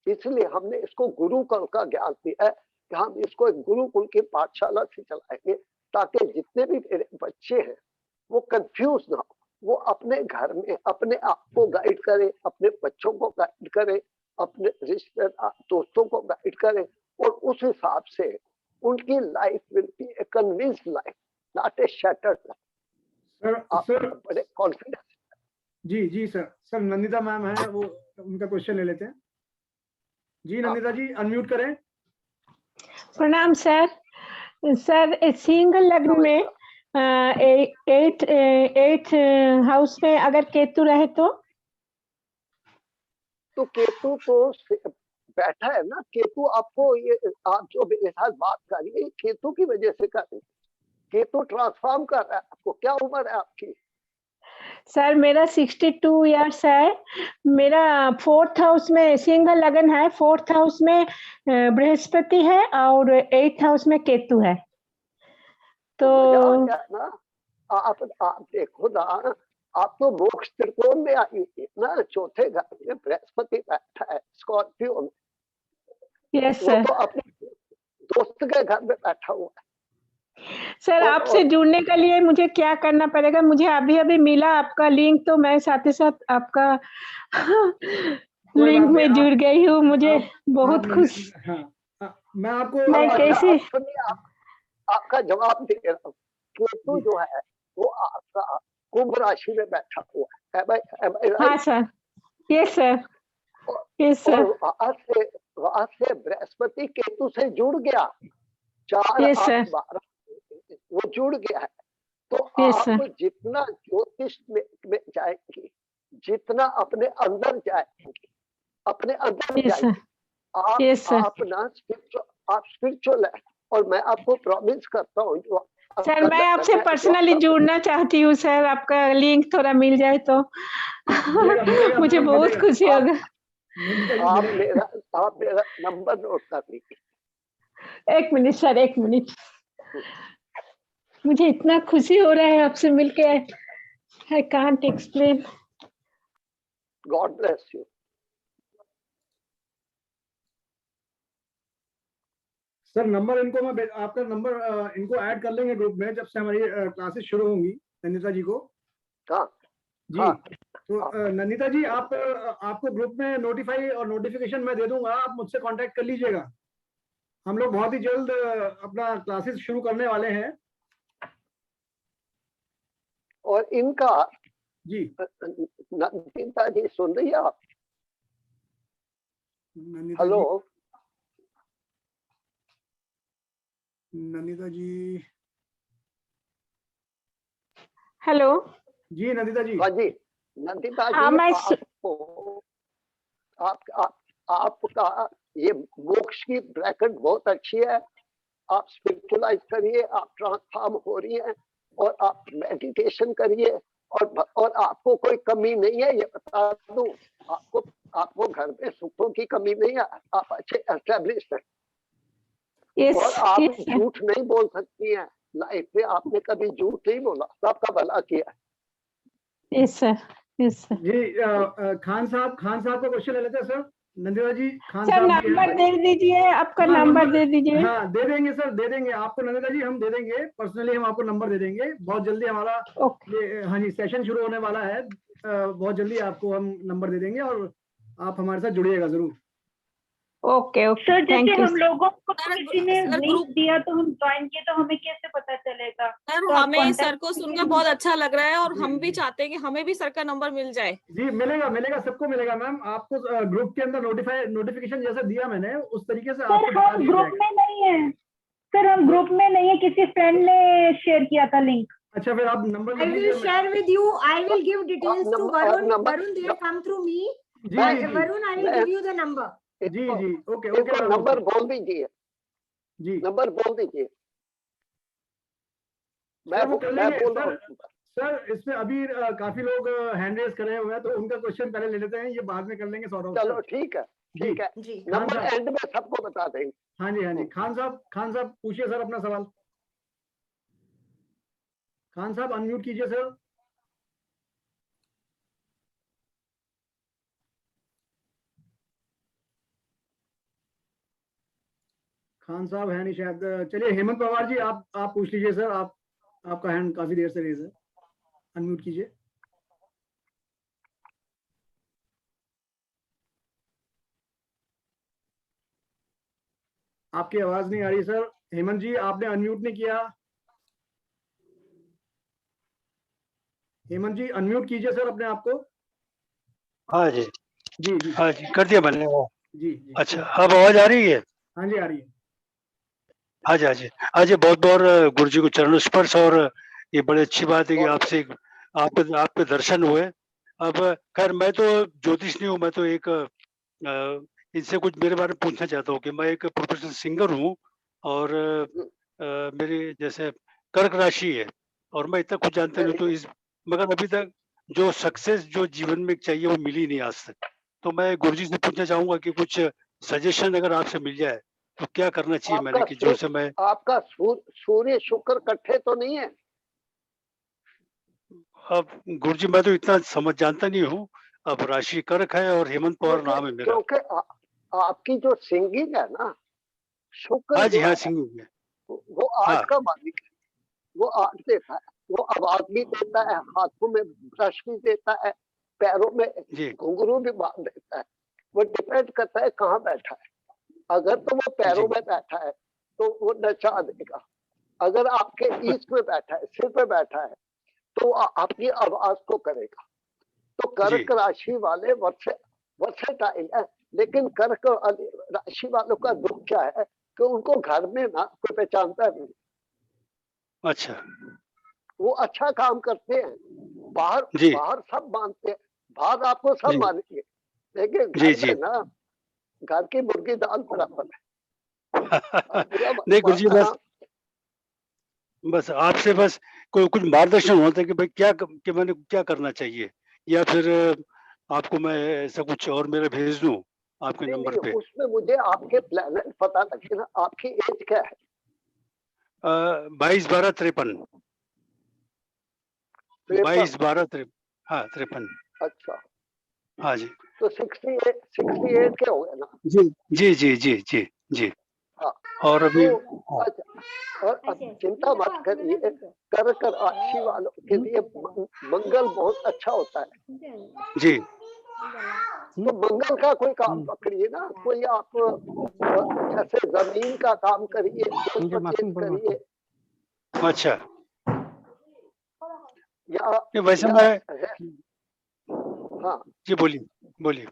इसलिए हमने इसको गुरुकुल का ज्ञान दिया है कि हम इसको एक गुरुकुल की पाठशाला से चलाएंगे, ताकि जितने भी मेरे बच्चे हैं वो कंफ्यूज ना हो, वो अपने घर में अपने आप को गाइड करें, अपने बच्चों को गाइड करें, अपने रिश्तेदार दोस्तों को गाइड करें, और उस हिसाब से उनकी life will be A convinced life, not a shattered life. Sir बड़े कॉन्फिडेंस। जी सर नंदिता मैम है, वो उनका क्वेश्चन ले लेते हैं। जी नंदिता जी अनम्यूट करें। प्रणाम सर। सर सिंगल लग्न में 8 हाउस में अगर केतु रहे तो केतु तो बैठा है ना। केतु आपको, ये आप जो मेरे साथ बात कर रही है, केतु की वजह से कर रही है। केतु ट्रांसफॉर्म कर रहा है आपको। क्या उम्र है आपकी? सर मेरा 62 इयर्स है। मेरा 4th हाउस में सिंगल लगन है, 4th हाउस में बृहस्पति है और 8th हाउस में केतु है। तो ना आप देखो ना, आप तो मोक्ष त्रिकोण में आई ना, 4थे घर में बृहस्पति बैठा है स्कॉर्पियो में। Yes sir. तो अपने दोस्त के घर में बैठा हुआ है। सर आपसे जुड़ने के लिए मुझे क्या करना पड़ेगा? मुझे अभी मिला आपका लिंक, तो मैं साथ ही साथ आपका लिंक में जुड़ गई हूँ। मुझे बहुत खुश। मैं आपको मैं कैसे आपका जवाब दे रहा हूँ। केतु जो है वो आपका कुंभ राशि में बैठा हुआ है। हाँ sir. Yes sir, yes sir. वहां से बृहस्पति केतु से जुड़ गया, 4 यस सर, 8 12 वो जुड़ गया है। तो आप जितना ज्योतिष में जाएंगे, जितना अपने अंदर जाएंगे, अपने अंदर Yes, जाइए। sir. Yes, sir. आप ना आप स्पिरिचुअल है, और मैं आपको प्रॉमिस करता हूँ जो सर मैं आपसे पर्सनली जुड़ना चाहती हूँ सर, आपका लिंक थोड़ा मिल जाए तो मिलेगा, मुझे मैडम, बहुत मिलेगा। खुशी होगा। नंदिता जी, आप मिलेगा। मेरा नंबर नोट कर लीजिए। 1 मिनट सर, 1 मिनट। मुझे इतना खुशी हो रहा है आपसे मिलके, I can't explain. God bless you. Sir number इनको मैं आपका नंबर इनको ऐड कर लेंगे ग्रुप में जब से हमारी क्लासेस शुरू होंगी, नंदिता जी को। हाँ जी हाँ। तो नंदिता जी आप आपको ग्रुप में नोटिफाई और नोटिफिकेशन मैं दे दूंगा, आप मुझसे कांटेक्ट कर लीजिएगा। हम लोग बहुत ही जल्द अपना क्लासेस शुरू करने वाले हैं। और इनका जी नंदिता जी सुन रही है आप? नंदिता हेलो नंदिता जी। हेलो जी नंदिता जी। हाँ जी नंदिता हाँ, जी, मैं आपको आपका ये मोक्ष की ब्रैकेट बहुत अच्छी है। आप स्पिरिचुअलाइज करिए, आप ट्रांसफॉर्म हो रही हैं, और आप मेडिटेशन करिए, और आपको कोई कमी नहीं है, ये बता दूं आपको। आपको घर में सुखों की कमी नहीं है, आप अच्छे एस्टेब्लिश्ड हैं। यस और आप यस सर। झूठ नहीं बोल सकती हैं लाइफ में, आपने कभी झूठ नहीं बोला, सबका भला किया। Yes sir, yes sir. जी खान साहब का क्वेश्चन ले लेते हैं सर। नंदिता जी, खान सर साहब नंबर दे दीजिए, आपका हाँ, नंबर दे दीजिए। हाँ दे देंगे सर, दे देंगे आपको नंदिता जी, हम दे देंगे पर्सनली, हम आपको नंबर दे देंगे बहुत जल्दी। हमारा ये हाँ जी सेशन शुरू होने वाला है, बहुत जल्दी आपको हम नंबर दे देंगे और आप हमारे साथ जुड़िएगा जरूर। ओके ओके सर थैंक जैसे यू। हम लोगों को सर, किसी ने सर, लिंक दिया तो हम ज्वाइन किए, तो हमें कैसे पता चलेगा? सर तो आप हमें contact सर को सुनकर करिए। बहुत अच्छा लग रहा है, और जी, हम भी जी। चाहते हैं कि हमें भी सर का नंबर मिल जाए। जी मिलेगा सबको मिलेगा मैम। आपको ग्रुप के अंदर नोटिफिकेशन जैसा दिया मैंने उस तरीके से सर आपको बता हम दिया ग्रुप जाएगा। में नहीं है, सर हम ग्रुप में नहीं है, किसी फ्रेंड ने शेयर किया था लिंक। अच्छा फिर आप नंबर I लिख will लीजिए। share with you. I will give details to Varun. Varun, they come through me. जी But जी जी Varun, I will give you the number. जी जी ओके इनको मैम, नंबर ओके। बोल दीजिए, जी नंबर बोल दीजिए। मैं सर वो कर लेंगे बोल रहा सर। हूँ। सर इसमें अभी काफी लोग हैंड रेज करे हुए हैं, तो उनका क्वेश्चन पहले ले लेते हैं, ये बाद में कर लेंगे सौरभ सर। चलो ठीक है, जी ठीक है। जी। खान नंबर साहब। एंड में सबको बता देंगे। हाँ जी खान साहब पूछिए सर अपना सवाल। खान साहब अनम्यूट कीजिए सर। खान साहब है नहीं शायद। चलिए हेमंत पवार जी, आप पूछ लीजिए सर। आपका हैंड काफी देर से रेज है, अनम्यूट कीजिए। आपकी आवाज नहीं आ रही सर। हेमंत जी आपने अनम्यूट नहीं किया। हेमंत जी अनम्यूट कीजिए सर अपने आप को। हाँ जी, जी जी हाँ जी, कर दिया मैंने वो। जी जी अच्छा, अब आवाज आ रही है? हाँ जी आ रही है। हाँ जी, हाँ जी, हाँ जी। बहुत बहुत गुरु जी को चरण स्पर्श, और ये बड़ी अच्छी बात है कि आपसे आपके दर्शन हुए। अब खैर मैं तो ज्योतिष नहीं हूँ, मैं तो एक इनसे कुछ मेरे बारे में पूछना चाहता हूँ कि मैं एक प्रोफेशनल सिंगर हूँ, और मेरी जैसे कर्क राशि है, और मैं इतना कुछ जानता नहीं हूँ, तो इस मगर अभी तक जो सक्सेस जो जीवन में चाहिए वो मिली नहीं आज तक। तो मैं गुरुजी से पूछना चाहूंगा कि कुछ सजेशन अगर आपसे मिल जाए तो क्या करना चाहिए मैंने, कि जो से मैं आपका सूर्य शुक्र इकट्ठे तो नहीं है? अब गुरुजी मैं तो इतना समझ जानता नहीं हूँ। अब राशि कर्क है और हेमंत पवार नाम है मेरा। क्योंकि आपकी जो सिंगिंग है ना, शुक्र हाँ जी, जो हाँ है सिंगिंग है। वो आर्ट का मालिक है, वो आर्ट देता है, वो आवाज भी देता है, हाथों में ब्रश भी देता है, पैरों में जी घुंघरू भी बांध देता है। वो डिपेंड करता है कहाँ बैठा है। अगर तो वो पैरों में बैठा है तो वो नचा देगा। अगर आपके ईस्ट में बैठा है, सिर पे बैठा है, तो वो आपकी आवाज को करेगा। तो कर्क राशि वाले वर्सेटाइल है, लेकिन कर्क राशि वालों का दुख क्या है कि उनको घर में ना कोई पहचानता नहीं। अच्छा, वो अच्छा काम करते हैं, बाहर सब मानते हैं, बाहर आपको सब जी मानेंगे, लेकिन जी, घर जी। में ना घर की मुर्गी दाल बराबर है। नहीं गुरुजी, बस आपसे बस कुछ मार्गदर्शन होता है कि भाई कि मैंने क्या करना चाहिए, या फिर आपको मैं ऐसा कुछ और मेरा भेज दूं आपके नहीं नंबर नहीं, पे। उसमें मुझे आपके प्लेनेट पता लगे ना। आपकी एज क्या है? 22-12-53। 53। 22-12-53। हाँ 53। अच्छा, हाँ जी। तो 68 के हो गए ना? जी जी जी जी जी जी। हाँ, और अभी तो अच्छा, और अब चिंता मत करिए। कर राशि वालों के लिए मंगल बहुत अच्छा होता है जी। तो मंगल का कोई काम पकड़िए ना। कोई आप जैसे जमीन का काम करिए, परचेज करिए, अच्छा, या वैसे या मैं हाँ, जी बोलिए बोलिए।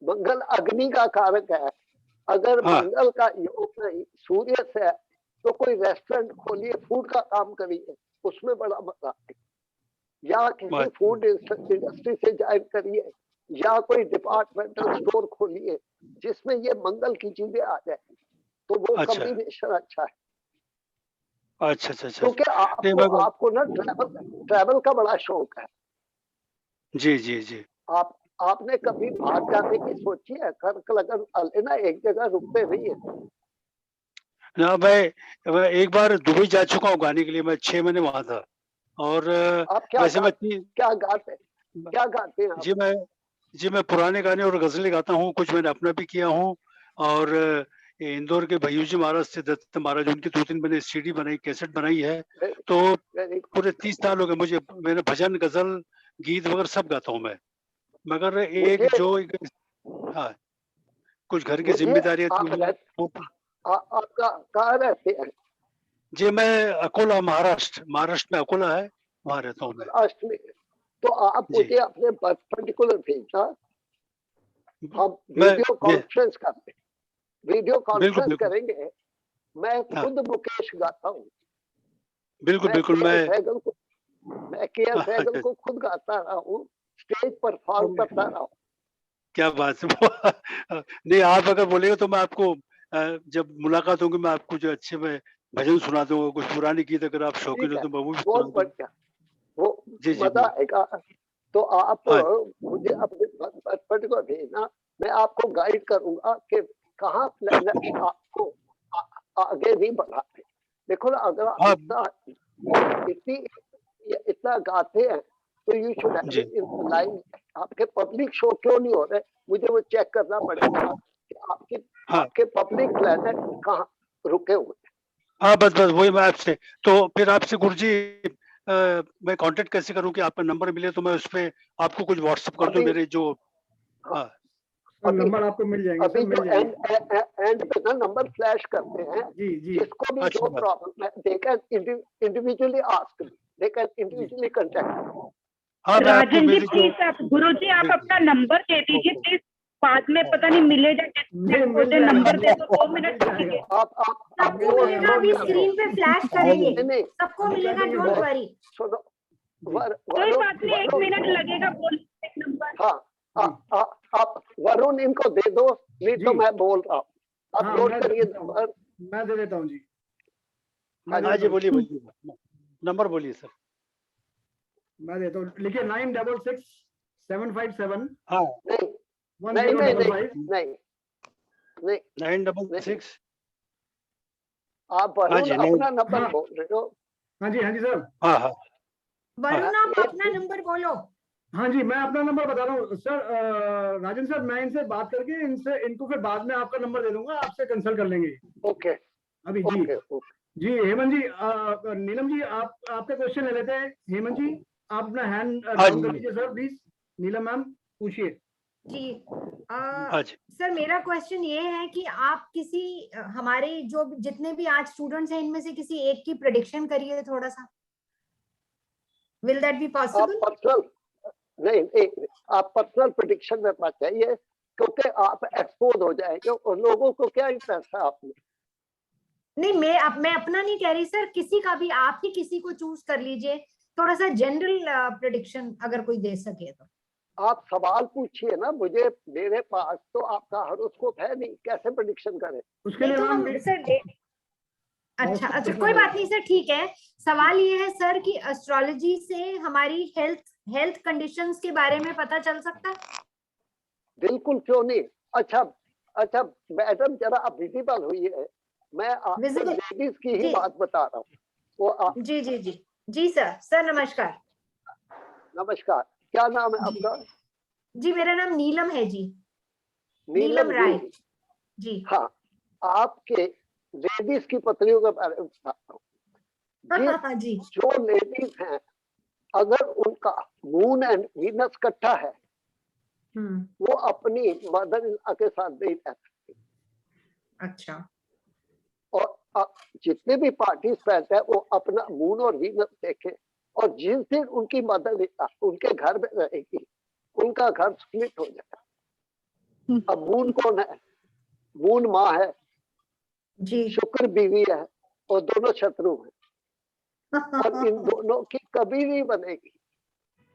मंगल अग्नि का कारक है। अगर हाँ मंगल का योग नहीं सूर्य से है, तो कोई रेस्टोरेंट खोलिए, फूड का काम करिए, उसमें बड़ा मजा है। या किसी फूड इंडस्ट्री से ज्वाइन करिए, या कोई डिपार्टमेंटल स्टोर खोलिए जिसमें ये मंगल की चीजें आ जाए, तो वो अच्छा कॉम्बिनेशन अच्छा है। अच्छा अच्छा अच्छा। क्योंकि नहीं मैं आपको ना ट्रैवल का बड़ा शौक है। जी जी जी। आपने कभी बाहर जाने की सोची है? कर्क लगन वाले ना एक जगह रुकते नहीं है। ना मैं एक बार दुबई जा चुका हूँ गाने के लिए, मैं 6 महीने वहां था। और आप क्या वैसे मैं क्या गाते हैं आप? जी मैं पुराने गाने और गजलें गाता हूँ, कुछ मैंने अपना भी किया हूँ। और ये इंदौर के भैयूजी महाराज से दत्त महाराज, उनकी 2-3 मैंने सीडी बनाई, कैसेट बनाई है। तो पूरे 30 साल हो गए मुझे। मैंने भजन, गजल, गीत वगैरह सब गाता हूँ मैं। मगर एक जो हाँ, कुछ घर की जिम्मेदारियां थी आपका कहाँ रहते हैं? जी मैं अकोला, महाराष्ट्र में अकोला है, वहां रहता हूँ मैं। महाराष्ट्र में? तो आप मुझे अपने बर्थ पर्टिकुलर भेजना, हम वीडियो कॉन्फ्रेंस करते, वीडियो कॉन्फ्रेंस करेंगे। मैं खुद मुकेश गाता हूँ। बिल्कुल बिल्कुल। मैं के.एस. सहगल को खुद गाता रहा हूँ, स्टेज परफॉर्म करता रहा हूँ। क्या बात है। नहीं आप अगर बोलेगा तो मैं आपको जब मुलाकात होगी मैं आपको जो अच्छे में भजन सुना दूंगा, कुछ पुरानी गीत अगर आप शौकीन हो तो मैं वो भी सुना दूंगा। वो मजा आएगा। तो आप मुझे अपने बचपन को भेजना, मैं आपको गाइड करूंगा कि कहाँ प्लेनेट आपको आगे नहीं बढ़ाते। देखो ना, अगर आप इतना गाते हैं तो यू शुड हैव लाइन। आपके पब्लिक शो क्यों नहीं हो रहे? मुझे वो चेक करना पड़ेगा कि आपके पब्लिक प्लेनेट कहाँ रुके हुए। हाँ बस वही मैं आपसे, तो फिर आपसे गुरुजी मैं कांटेक्ट कैसे करूं कि आपका नंबर मिले तो मैं उस पे आपको कुछ व्हाट्सएप कर दूं मेरे जो नंबर आपको मिल जाएंगे। अभी जो एंड पे ना नंबर फ्लैश करते हैं, जी जी, जिसको भी जो प्रॉब्लम है they can individually ask me, they can individually contact. Rajan ji please आप गुरुजी आप अपना नंबर दे दीजिए प्लीज, बाद में पता नहीं मिलेगा मुझे नंबर दे दो, 2 मिनट लगेंगे। सबको मिलेगा, अभी स्क्रीन पे फ्लैश करेंगे, सबको मिलेगा, डोंट वरी। सुनो, कोई बात नहीं, 1 मिनट लगेगा बोलने एक नंबर। हाँ, आप वरुण इनको दे दो, नहीं तो मैं बोल रहा हूँ, आप नोट करिए नंबर। मैं दे देता हूँ जी। हाँ जी बोलिए नंबर बोलिए सर। मैं देता हूँ, लिखिए 966 757। हाँ नहीं 966। आप वरुण अपना नंबर बोल रहे हो? हाँ जी सर। हाँ वरुण आप अपना नंबर बोलो। हाँ जी, मैं अपना नंबर बता रहा हूँ सर। राजन सर, मैं इनसे बात करके इनको फिर बाद में आपका नंबर दे दूंगा, आपसे कंसल्ट कर लेंगे। ओके अभी जी जी। हेमंत जी, नीलम जी आपका क्वेश्चन ले लेते हैं। हेमंत जी आप अपना हैंड डाउन कर लीजिए सर प्लीज। नीलम मैम पूछिए जी। सर मेरा क्वेश्चन ये है कि आप किसी हमारे जो जितने भी आज स्टूडेंट्स हैं इनमें से किसी एक की प्रेडिक्शन करिए थोड़ा सा, विल दैट बी पॉसिबल? नहीं, आप पर्सनल प्रेडिक्शन में मत चाहिए, क्योंकि आप एक्सपोज हो जाएंगे और लोगों को क्या इंटरेस्ट है आपने। नहीं मैं अपना नहीं कह रही सर, किसी का भी, आप ही किसी को चूज कर लीजिए, थोड़ा सा जनरल प्रेडिक्शन अगर कोई दे सके तो। आप सवाल पूछिए ना मुझे, मेरे पास तो आपका हॉरोस्कोप है नहीं, कैसे प्रेडिक्शन करें? उसके लिए तो हम सर अच्छा अच्छा कोई बात नहीं सर, ठीक है। सवाल ये है सर कि एस्ट्रोलॉजी से हमारी हेल्थ कंडीशंस के बारे में पता चल सकता है? बिल्कुल, क्यों नहीं। अच्छा अच्छा मैडम जरा आप विजिबल हुई है, मैं आपको लेडीज की ही बात बता रहा हूँ। वो जी जी जी जी सर नमस्कार। नमस्कार, क्या नाम है आपका? जी मेरा नाम नीलम है जी, नीलम राय जी। हाँ, आपके लेडीज की पत्नियों के बारे में बताता हूँ जी। जो लेडीज हैं अगर उनका मून एंड वीनस इकट्ठा है वो अपनी मदर इन लॉ के साथ नहीं रह सकती। अच्छा। और जितने भी पार्टिसिपेंट है वो अपना मून और वीनस देखें, और जिस दिन उनकी मदर उनके घर में रहेगी उनका घर स्प्लिट हो जाएगा। अब मून कौन है? मून माँ है जी, शुक्र बीवी है, और दोनों शत्रु हैं और इन दोनों की कभी नहीं बनेगी।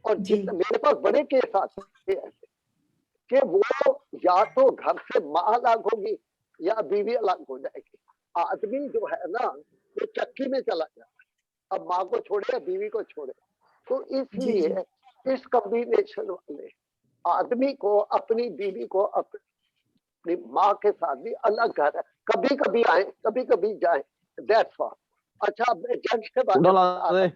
और मेरे पास बड़े केस आते हैं कि वो या तो घर से माँ अलग होगी या बीवी अलग हो जाएगी। आदमी जो है ना वो चक्की में चला जाता है, अब माँ को छोड़े या बीवी को छोड़े। तो इसलिए इस कॉम्बिनेशन वाले आदमी को अपनी बीवी को अपनी माँ के साथ भी अलग घर है, कभी कभी आए कभी कभी जाए, दैट्स ऑल। अच्छा जेंट्स के बारे में,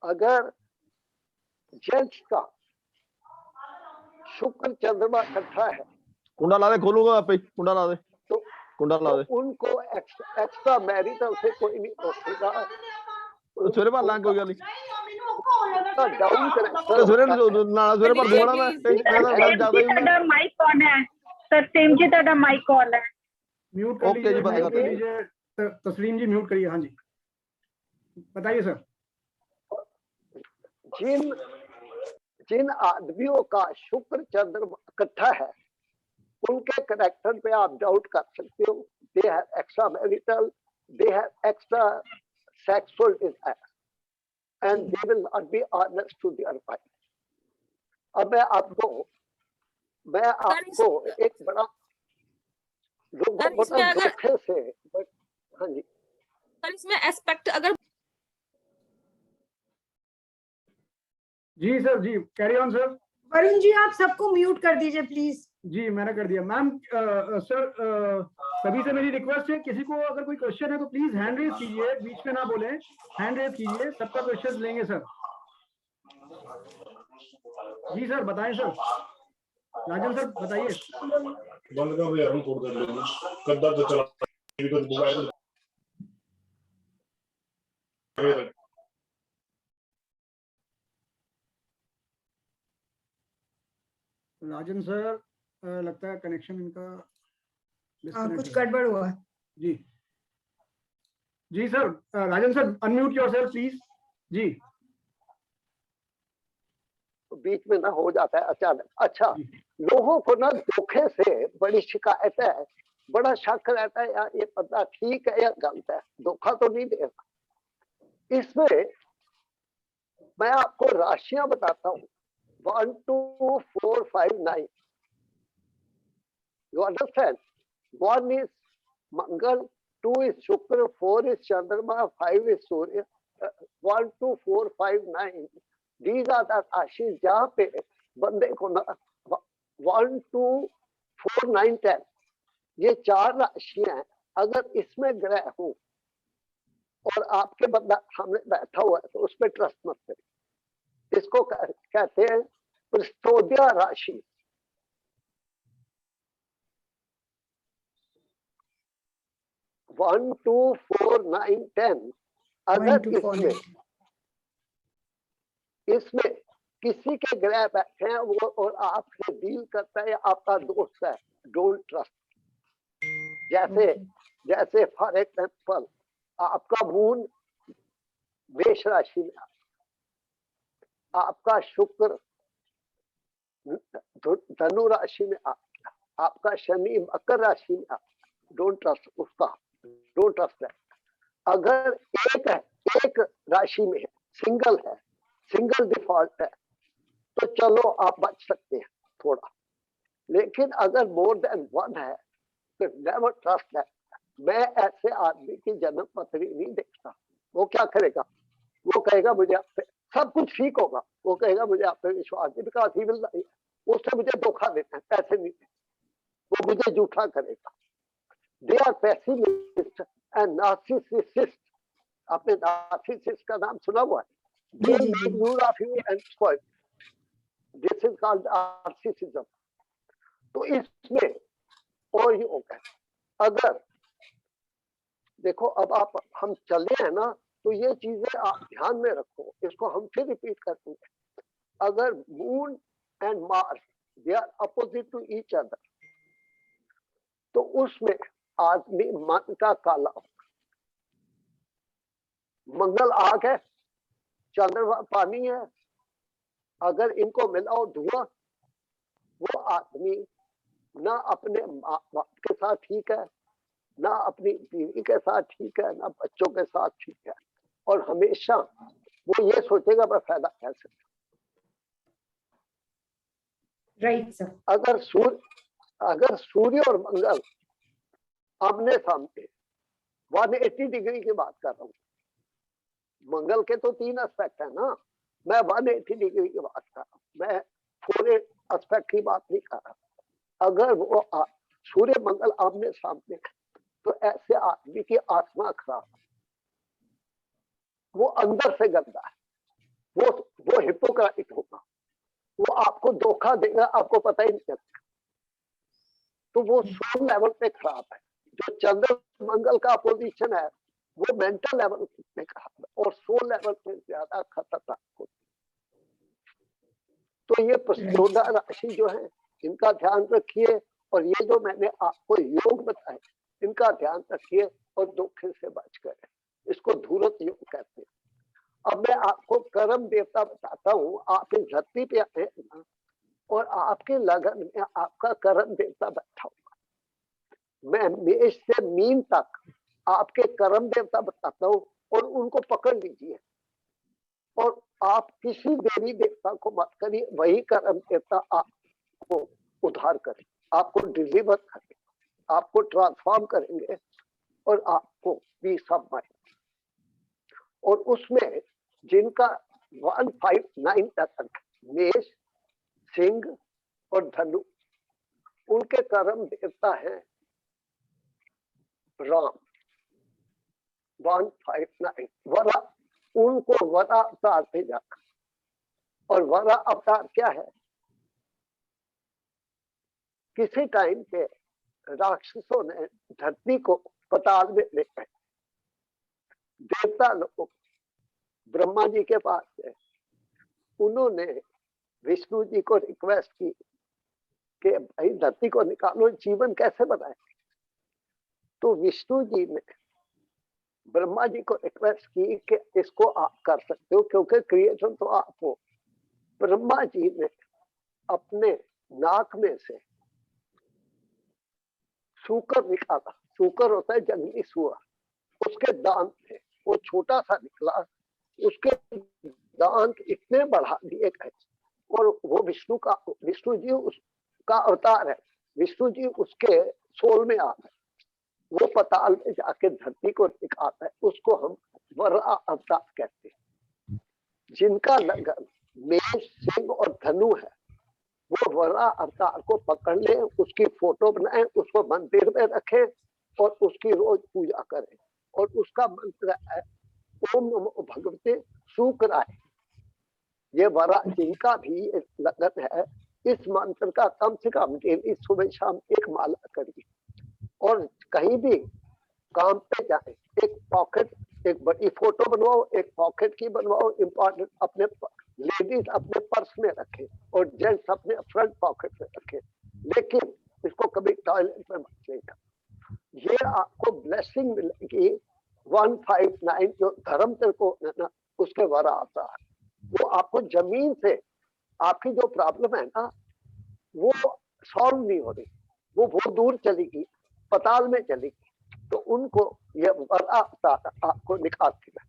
अगर जेंट्स का शुक्र चंद्रमा इकट्ठा है, कुंडा ला दे, खोलूंगा पे कुंडा ला दे, तो कुंडा ला दे। उनको एक्स्ट्रा मैरिटल से कोई नहीं रोकेगा। तो सवेरे पर लांग कोई गल नहीं, डाउन तो सवेरे ना सवेरे पर दूंगा मैं तो ज्यादा ही ਤੁਹਾਡਾ ਮਾਈਕ ਕੌन है सर? सेम जी ਤੁਹਾਡਾ माइक कौन है? म्यूट कर लीजिए, म्यूट कर लीजिए तस्लीम जी, म्यूट करिए। हाँ जी बताइए सर। जिन आदमियों का शुक्र चंद्रमा इकट्ठा है उनके करेक्टर पे आप डाउट कर सकते हो। They have extra marital, they have extra sexual desire and they will not be honest to their wife. अब मैं आपको एक बड़ा लोगों को धोखे से, हाँ जी इसमें एस्पेक्ट अगर जी सर, जी carry on sir. Varun ji आप सबको म्यूट कर दीजिए प्लीज। जी मैंने कर दिया। मैम सर सभी से मेरी रिक्वेस्ट है, किसी को अगर कोई क्वेश्चन है तो प्लीज हैंड रेज कीजिए, बीच में ना बोले, हैंड रेज कीजिए, सबका क्वेश्चन लेंगे सर। जी सर बताएं सर, राजन सर बताइए। बंद कर यार, कोड कर लेना कद्दा तो चला तो मोबाइल राजन सर लगता है कनेक्शन इनका कुछ गड़बड़ हुआ। जी जी sir, Rajan sir unmute yourself please. जी बीच में ना हो जाता है अचानक। अच्छा लोगों को ना धोखे से बड़ी शिकायत है, बड़ा शक रहता है यार ये पता ठीक है या गलत है, धोखा तो नहीं देगा। इसमें मैं आपको राशियां बताता हूँ 1 2 4 5 9। You understand? 1 is Mangal, 2 is Shukra, 4 is Chandrama, 5 is Surya. 1 2 4 5 9. These are the Rashis जहाँ पे बंदे को ना 1 2 4 9 10 ये 4 राशियां हैं। अगर इसमें ग्रह हो और आपके बंदा सामने बैठा हुआ है तो उस पर ट्रस्ट मत करें। इसको कहते हैं पृष्ठोदया राशि। वन टू फोर नाइन 10 अगर इसमें किसी के ग्रह बैठे हैं वो और आपसे डील करता है, आपका दोस्त है, डोंट ट्रस्ट। जैसे फॉर एग्जाम्पल आपका मून मेष राशि में, आपका शुक्र धनु राशि में, आपका शनि मकर राशि में, डोंट ट्रस्ट उसका, डोंट ट्रस्ट है। अगर एक राशि में है, सिंगल डिफॉल्ट है, तो चलो आप बच सकते हैं थोड़ा, लेकिन अगर मोर देन वन है तो नेवर ट्रस्ट दैट। मैं ऐसे आदमी की जन्म पत्री नहीं देखता। वो क्या करेगा, वो कहेगा मुझे आप पे सब कुछ ठीक होगा, वो कहेगा मुझे आप पे विश्वास नहीं, बिकॉज़ ही विल, उससे मुझे धोखा देना है, पैसे नहीं देना, वो मुझे झूठा करेगा। They are pessimist and narcissist. आपने नार्सिसिस्ट का नाम सुना हुआ है? They make use of you and spoil. This is called narcissism. तो इसमें और ये हो गया, अगर देखो अब आप हम चले हैं ना, तो ये चीजें आप ध्यान में रखो, इसको हम फिर रिपीट करते हैं। अगर moon and Mars they are opposite to each other, तो उसमें आदमी मन का काला होगा। मंगल आग है, चंद्रमा पानी है, अगर इनको मिलाओ धुआं, वो आदमी ना अपने माँ बाप के साथ ठीक है, ना अपनी बीवी के साथ ठीक है, ना बच्चों के साथ ठीक है, और हमेशा वो ये सोचेगा मैं फायदा कैसे। Right sir. अगर सूर्य और मंगल आमने सामने 180 डिग्री की बात कर रहा हूँ, मंगल के तो 3 एस्पेक्ट है ना, मैं 180 डिग्री की बात कर रहा हूँ, मैं 4 एस्पेक्ट की बात नहीं कर रहा। अगर वो सूर्य मंगल आमने सामने, तो ऐसे आदमी की आत्मा खराब, वो अंदर से गंदा है, वो हिपोक्रेटिक होगा, वो आपको धोखा देगा, आपको पता ही नहीं चलेगा। तो वो सोल लेवल पे खराब है। जो चंद्र मंगल का अपोजिशन है वो मेंटल लेवल पे खराब है, और सोल लेवल पे ज्यादा खतरनाक होती है। तो ये पुष्योदा राशि जो है, इनका ध्यान रखिए, और ये जो मैंने आपको योग बताए इनका ध्यान रखिए, और धोखे से बच गए। इसको धूरत योग कहते हैं। अब मैं आपको कर्म देवता बताता हूँ। आप इस धरती पे आए हैं ना, और आपके लगन में आपका कर्म देवता बैठा हुआ। मैं मेष से मीन तक आपके कर्म देवता बताता हूँ, और उनको पकड़ लीजिए, और आप किसी देवी देवता को मत करिए, वही कर्म देवता आपको उद्धार करे, आपको डिलीवर करे, आपको ट्रांसफॉर्म करेंगे, और आपको पीस ऑफ माइंड। और उसमें जिनका 159 तक मेष, सिंह और धनु, उनके कर्म देवता है राम। 159 वरा, उनको वरा अवतार भेजा। और वरा अवतार क्या है? किसी टाइम पे राक्षसों ने धरती को पताल में ले गए। देवता लोग ब्रह्मा जी के पास गए, उन्होंने विष्णु जी को रिक्वेस्ट की कि भाई धरती को निकालो, जीवन कैसे बनाए। तो विष्णु जी ने ब्रह्मा जी को रिक्वेस्ट की कि इसको आप कर सकते हो, क्योंकि क्रिएशन तो आप हो। ब्रह्मा जी ने अपने नाक में से सूकर निकाला। सूकर होता है जंगली सुअर, उसके दांत थे, वो छोटा सा निकला, उसके दांत इतने बढ़ा दिए गए, और वो विष्णु जी उसका अवतार है। विष्णु जी उसके सोल में आ गए, वो पताल में जाके धरती को निकालता है, उसको हम वरा अवतार कहते हैं। जिनका लगन मेष, सिंह और धनु है, वो वरा अवतार को पकड़ ले, उसकी फोटो बनाए, उसको मंदिर में रखे, और उसकी रोज पूजा करें। और उसका मंत्र है ओम नमो भगवते शुक्राय। ये वरा जिनका भी लगन है, इस मंत्र का कम से कम डेली सुबह शाम एक माला करिए। और कहीं भी काम पे जाए, एक पॉकेट, एक बड़ी फोटो बनवाओ, एक पॉकेट की बनवाओ, इम्पोर्टेंट, अपने लेडीज अपने पर्स में रखे, और जेंट्स अपने फ्रंट पॉकेट में रखे, लेकिन इसको कभी टॉयलेट में मत लेगा। ये आपको ब्लेसिंग मिलेगी। 159 जो धर्म को ना, उसके वरा आता है, वो आपको जमीन से, आपकी जो प्रॉब्लम है ना, वो सॉल्व नहीं हो रही, वो बहुत दूर चलेगी, पताल में चलेगी। तो उनको ये वरा आपको निकालती है।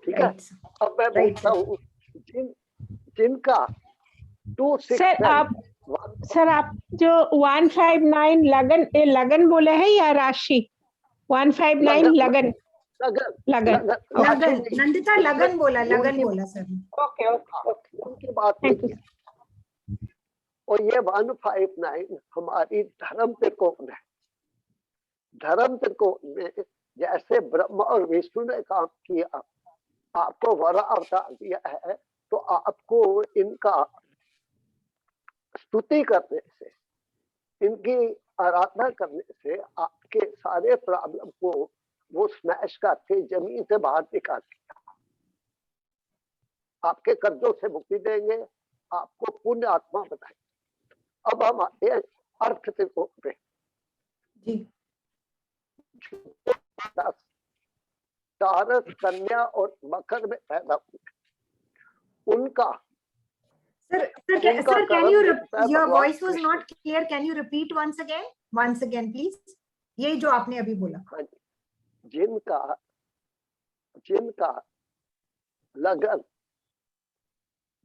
ठीक है। अब मैं बोलता हूँ जिनका 267 सर आप जो 159 लगन बोले हैं या राशि? 159 लगन नंदिता लगन बोला सर। ओके उनकी बात नहीं की। और ये 159 हमारी धर्म त्रिकोण है। धर्म त्रिकोण में जैसे ब्रह्मा और विष्णु ने काम किया, आपको वरा अवतार दिया है, तो आपको इनका स्तुति करने से, इनकी आराधना करने से आपके सारे प्रॉब्लम को वो स्मैश करके जमीन से बाहर निकालते, आपके कर्जों से मुक्ति देंगे, आपको पुण्य आत्मा बनाएंगे। अब हम आते हैं अर्थ त्रिकोण पे। तारस, कन्या और मकर में पैदा हुए, उनका Sir, can you your voice was not clear. Can you repeat once again, please? ये जो आपने अभी बोला। जिनका लगन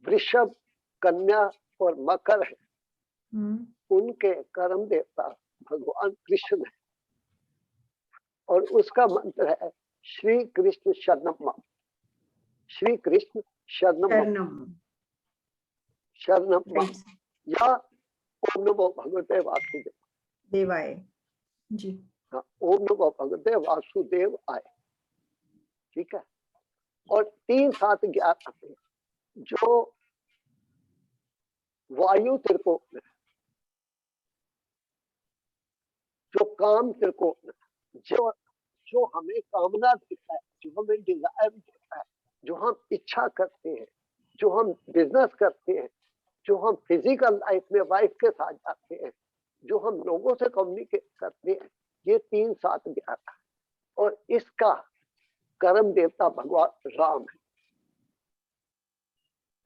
वृषभ, कन्या और मकर है, उनके कर्म देवता भगवान कृष्ण है, और उसका मंत्र है श्री कृष्ण शरणम। श्री कृष्ण शरणम या ओम नमो भगवते वासुदेवाय जी। हाँ, ओम नमो भगवते वासुदेव आए, ठीक है। और 3 7 11 जो वायु त्रिकोण, जो काम त्रिकोण, जो हमें कामना देता है, जो हमें डिजायर देता है, जो हम इच्छा करते हैं, जो हम बिजनेस करते हैं, जो हम फिजिकल लाइफ में वाइफ के साथ जाते हैं, जो हम लोगों से कम्युनिकेट करते हैं, ये 3 7 11 और इसका कर्म देवता भगवान राम है।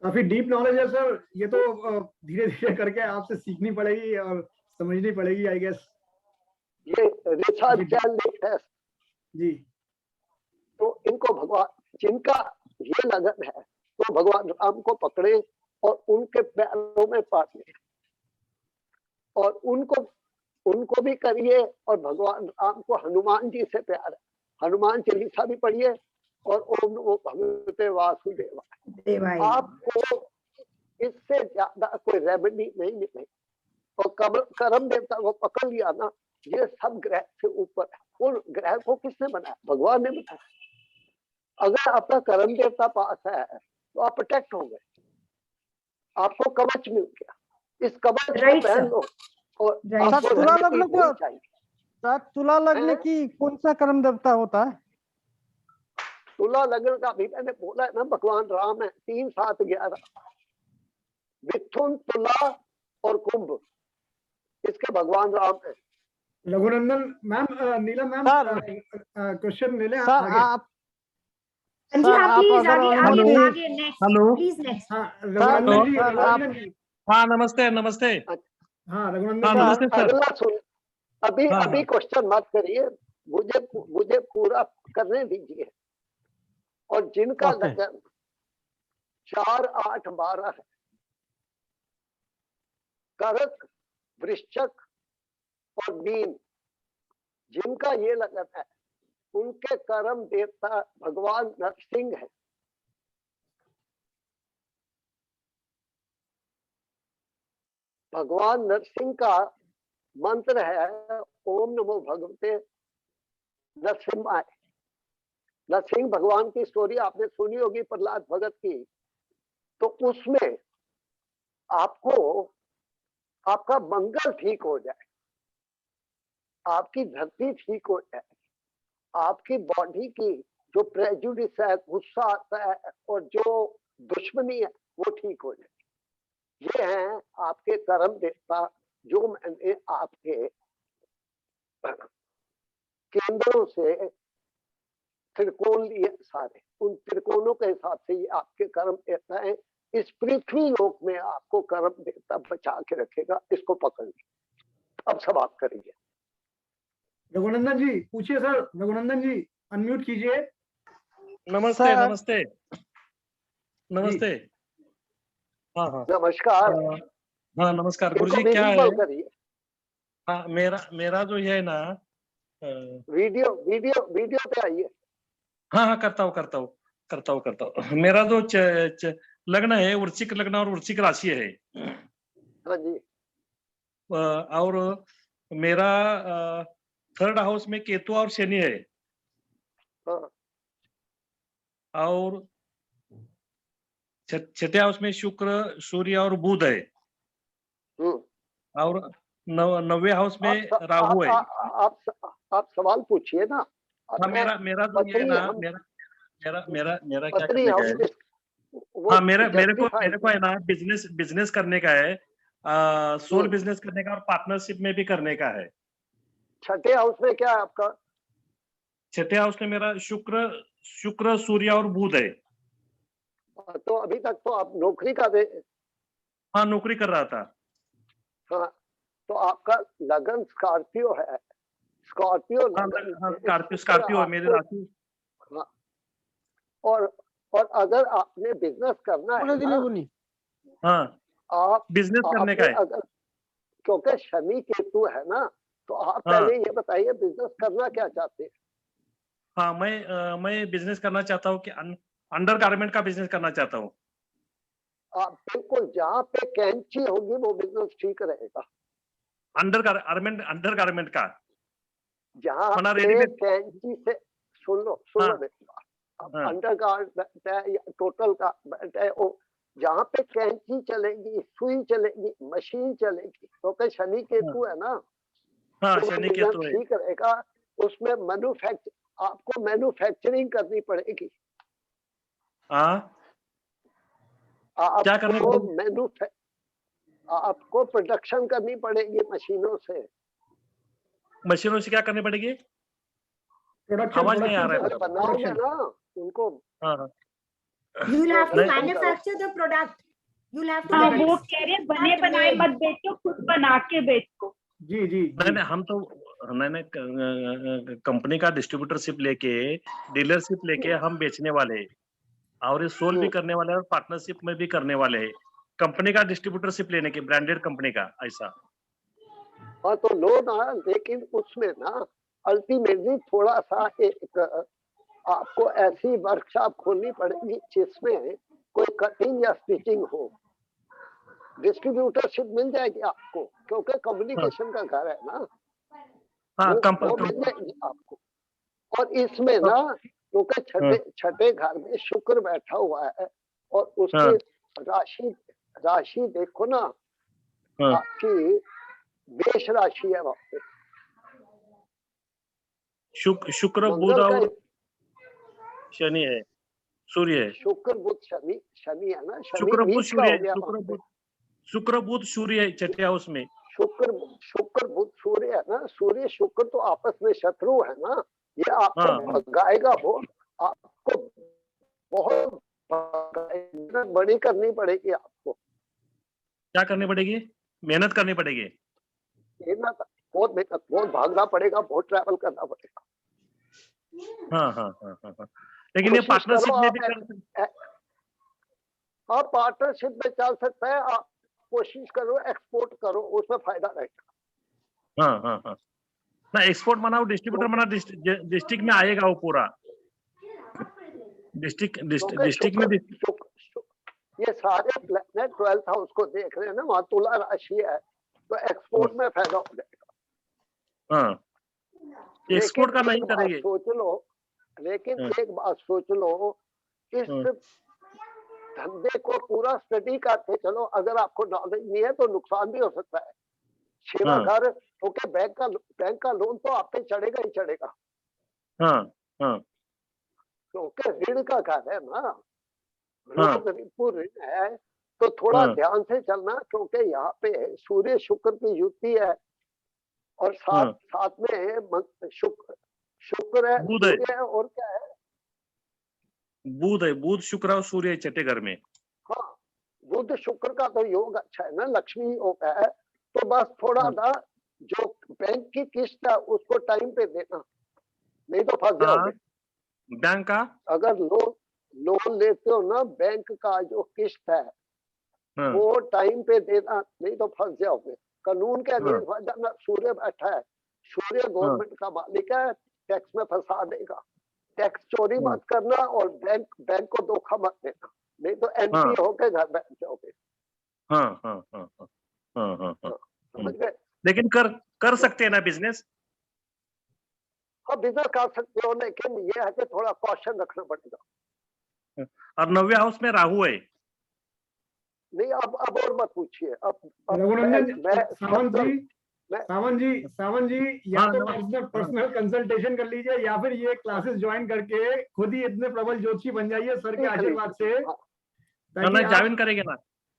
काफी डीप नॉलेज है सर, ये तो धीरे धीरे करके आपसे सीखनी पड़ेगी और समझनी पड़ेगी, आई गेस। ये रिसर्च है जी। तो इनको भगवान, जिनका ये लगन है, तो भगवान राम को पकड़े और उनके पैरों में पाटे, और उनको भी करिए। और भगवान राम को हनुमान जी से प्यार है, हनुमान चालीसा भी पढ़िए और ओम नमो भगवते वासुदेवाय। आपको इससे ज्यादा कोई रेमेडी नहीं मिलेगी। और कर्म देवता को पकड़ लिया ना, ये सब ग्रह से ऊपर है। और ग्रह को किसने बनाया? भगवान ने बनाया। अगर आपका कर्म देवता पास है तो आप प्रोटेक्ट हो गए, आपको कवच मिल गया। इस कवच को पहन लो। और तुला लग्न की कौन सा कर्म देवता होता है? तुला लग्न का भी मैंने बोला है ना, भगवान राम है। 3 7 11 मिथुन, तुला और कुंभ, इसके भगवान राम है। रघुनंदन मैम, नीला मैम, क्वेश्चन ले लें आप हाँ नमस्ते नमस्ते। हाँ रघुनंदन सर। अभी क्वेश्चन मत करिए, मुझे पूरा करने दीजिए। और जिनका लगन 4 8 12 है, कर्क, वृश्चिक और मीन, जिनका ये लगन है, उनके कर्म देवता भगवान नरसिंह है। भगवान नरसिंह का मंत्र है ओम नमो भगवते नरसिम्हाय। नरसिंह भगवान की स्टोरी आपने सुनी होगी, प्रहलाद भगत की। तो उसमें आपको आपका मंगल ठीक हो जाए, आपकी धरती ठीक हो जाए, आपकी बॉडी की जो प्रेजुडिस है, गुस्सा आता है और जो दुश्मनी है, वो ठीक हो जाए। ये हैं आपके कर्म देवता, जो मैंने आपके केंद्रों से त्रिकोण लिए सारे, उन त्रिकोणों के हिसाब से ये आपके कर्म देवता है। इस पृथ्वी लोक में आपको कर्म देवता बचा के रखेगा, इसको पकड़िए। अब सवाल करिए। रघुनंदन जी पूछिए सर। रघुनंदन जी अनम्यूट कीजिए। नमस्ते नमस्ते नमस्ते। हाँ हाँ नमस्कार। हाँ नमस्कार गुरुजी, क्या है? हाँ मेरा जो ये है ना वीडियो पे आइए। हाँ हाँ करता हूँ। मेरा जो लग्न है वृश्चिक लग्न और वृश्चिक राशि है। हाँ जी। और मेरा 3rd हाउस में केतु और शनि है। हाँ। और 6ठे हाउस में शुक्र सूर्य और बुध है। और 9वें हाउस में राहु है। आप सवाल पूछिए ना। हाँ मेरा जो ये ना मेरा क्या करने का है? हाँ मेरे को है ना बिजनेस करने का है। सोल बिजनेस करने का और पार्टनरशिप में भी करने का है। 6ठे हाउस में क्या है आपका? 6ठे हाउस में मेरा शुक्र सूर्य और बुध है। तो अभी तक तो आप नौकरी कर रहे? हाँ नौकरी कर रहा था। हाँ तो आपका लगन स्कॉर्पियो है। स्कॉर्पियो है मेरी राशि। हाँ। और अगर आपने बिजनेस करना है ना, हाँ आप बिजनेस करने का है। अगर क्योंकि शनि केतु है ना, तो आप पहले ये बताइए बिजनेस करना क्या चाहते हैं? हाँ मैं बिजनेस करना चाहता हूँ कि अंडर गारमेंट का बिजनेस करना चाहता हूँ। आप बिल्कुल जहाँ पे कैंची होगी वो बिजनेस ठीक रहेगा। अंडर गारमेंट का जहाँ पे कैंची से सुन लो अंडर गारमेंट है या टोटल गारमेंट है, जहाँ पे कैंची चलेगी, सुई चलेगी, मशीन चलेगी, तो शनि केतु है ना, हाँ शनि केतु है। ठीक रहेगा। उसमें आपको मैन्युफैक्चरिंग करनी पड़ेगी। क्या करना पड़ेगा? आपको प्रोडक्शन करनी पड़ेगी मशीनों से। मशीनों से क्या करनी पड़ेगी? आवाज नहीं आ रहा है। बनाओगे ना उनको। You'll have to manufacture the product. You'll have to. वो कह रहे बने बनाए मत बेचो, खुद बना के बेचो। जी नहीं हम तो कंपनी का डिस्ट्रीब्यूटरशिप लेके डीलरशिप लेके हम बेचने वाले हैं, और ये सोल भी करने वाले हैं और पार्टनरशिप में भी करने वाले हैं। कंपनी का डिस्ट्रीब्यूटरशिप लेने के, ब्रांडेड कंपनी का ऐसा। हाँ तो लो ना, लेकिन उसमें ना अल्टीमेटली थोड़ा सा एक आपको ऐसी वर्कशॉप खोलनी पड़ेगी जिसमें कोई कटिंग या स्टिचिंग हो। डिस्ट्रीब्यूटरशिप मिल जाएगी आपको, क्योंकि कम्युनिकेशन का घर है ना। वो मिल जाएगी आपको। और इसमें ना क्योंकि छठे घर में शुक्र बैठा हुआ है और उसकी राशि देखो ना, आपकी बेश राशि है वहां पे। शुक्र बुध और शनि है, सूर्य है। शुक्र बुध शनि है ना। शुक्र बुध सूर्य है 6ठे हाउस में। शुक्र बुध सूर्य है ना। सूर्य शुक्र तो आपस में शत्रु है ना। ये आपको भगाएगा, वो आपको बहुत बड़ी करनी पड़ेगी। आपको क्या करनी पड़ेगी? मेहनत करनी पड़ेगी। बहुत मेहनत, बहुत भागना पड़ेगा, बहुत ट्रैवल करना पड़ेगा। हाँ। लेकिन ये पार्टनरशिप में भी कर सकते हैं। हाँ पार्टनरशिप में चल सकता है। आप कोशिश करो, एक्सपोर्ट करो, उसमें फायदा रहेगा। हाँ ना, एक्सपोर्ट बनाओ, डिस्ट्रीब्यूटर बना, डिस्ट्रिक्ट में आएगा वो पूरा। डिस्ट्रिक्ट में ये सारे प्लैनेट 12th हाउस को देख रहे हैं ना, वहाँ तुला राशि है, तो एक्सपोर्ट में फायदा हो जाएगा। हाँ एक्सपोर्ट का नहीं करेंगे। सोच लो, लेकिन एक बात सोच लो, इस धंधे को पूरा स्टडी करते चलो। अगर आपको नॉलेज नहीं है तो नुकसान भी हो सकता है। सेवा घर क्योंकि बैंक का लोन तो आप पे चढ़ेगा ही चढ़ेगा। क्योंकि ऋण का घर है ना, ऋण है, तो थोड़ा ध्यान से चलना। क्योंकि यहाँ पे सूर्य शुक्र की युति है और साथ में शुक्र है, सूर्य है, और क्या है? बुध शुक्र और सूर्य 6ठे घर में। हाँ बुध शुक्र का तो योग अच्छा है ना, लक्ष्मी योग है। तो बस थोड़ा ना जो बैंक की किस्त है उसको टाइम पे देना, नहीं तो फंस जाओगे। बैंक का अगर लोन लेते हो ना, बैंक का जो किस्त है वो टाइम पे देना, नहीं तो फंस जाओगे। कानून के अगेंस्ट मत जाना। सूर्य बैठा है, सूर्य गवर्नमेंट का मालिक है, टैक्स में फंसा देगा। टैक्स चोरी मत करना और बैंक को धोखा मत देना, नहीं तो एमपी होके घर बैठ जाओगे। समझ गए? लेकिन कर सकते हैं ना बिजनेस? हाँ, बिजनेस कर सकते हो, लेकिन ये है कि थोड़ा कॉशन रखना पड़ेगा। और 9वें हाउस में राहु है। नहीं, अब और मत पूछिए। अब सावन जी या तो पर्सनल कंसल्टेशन कर लीजिए, या फिर ये क्लासेस ज्वाइन करके खुद ही इतने प्रबल ज्योतिषी बन जाइए सर के आशीर्वाद से। ना ज्वाइन करेंगे ना,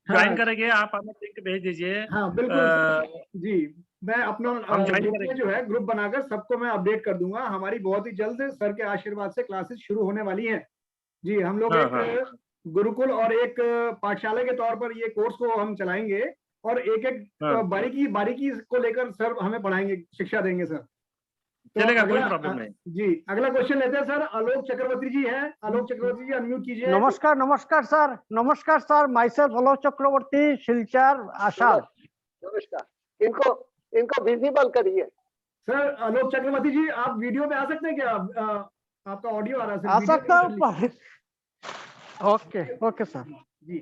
ज्वाइन करेंगे, आप हमें लिंक भेज दीजिए। हाँ बिल्कुल जी, मैं अपना ग्रुप में जो है ग्रुप बनाकर सबको मैं अपडेट कर दूंगा। हमारी बहुत ही जल्द सर के आशीर्वाद से क्लासेस शुरू होने वाली हैं जी। हम लोग एक गुरुकुल और एक पाठशाला के तौर पर ये कोर्स को हम चलाएंगे, और एक बारीकी को लेकर सर हमें पढ़ाएंगे, शिक्षा देंगे सर। तो चलेगा, कोई प्रॉब्लम नहीं जी। अगला क्वेश्चन लेते हैं सर। आलोक चक्रवर्ती जी हैं। आलोक चक्रवर्ती जी अनम्यूट कीजिए। नमस्कार सर। नमस्कार सर, माई सेल्फ आलोक चक्रवर्ती, सिलचर, आसाम। नमस्कार। इनको विजिबल करिए। सर आलोक चक्रवर्ती जी, आप वीडियो पे आ सकते हैं क्या? आपका ऑडियो आ रहा है सर। आ सकता हूँ। ओके सर जी।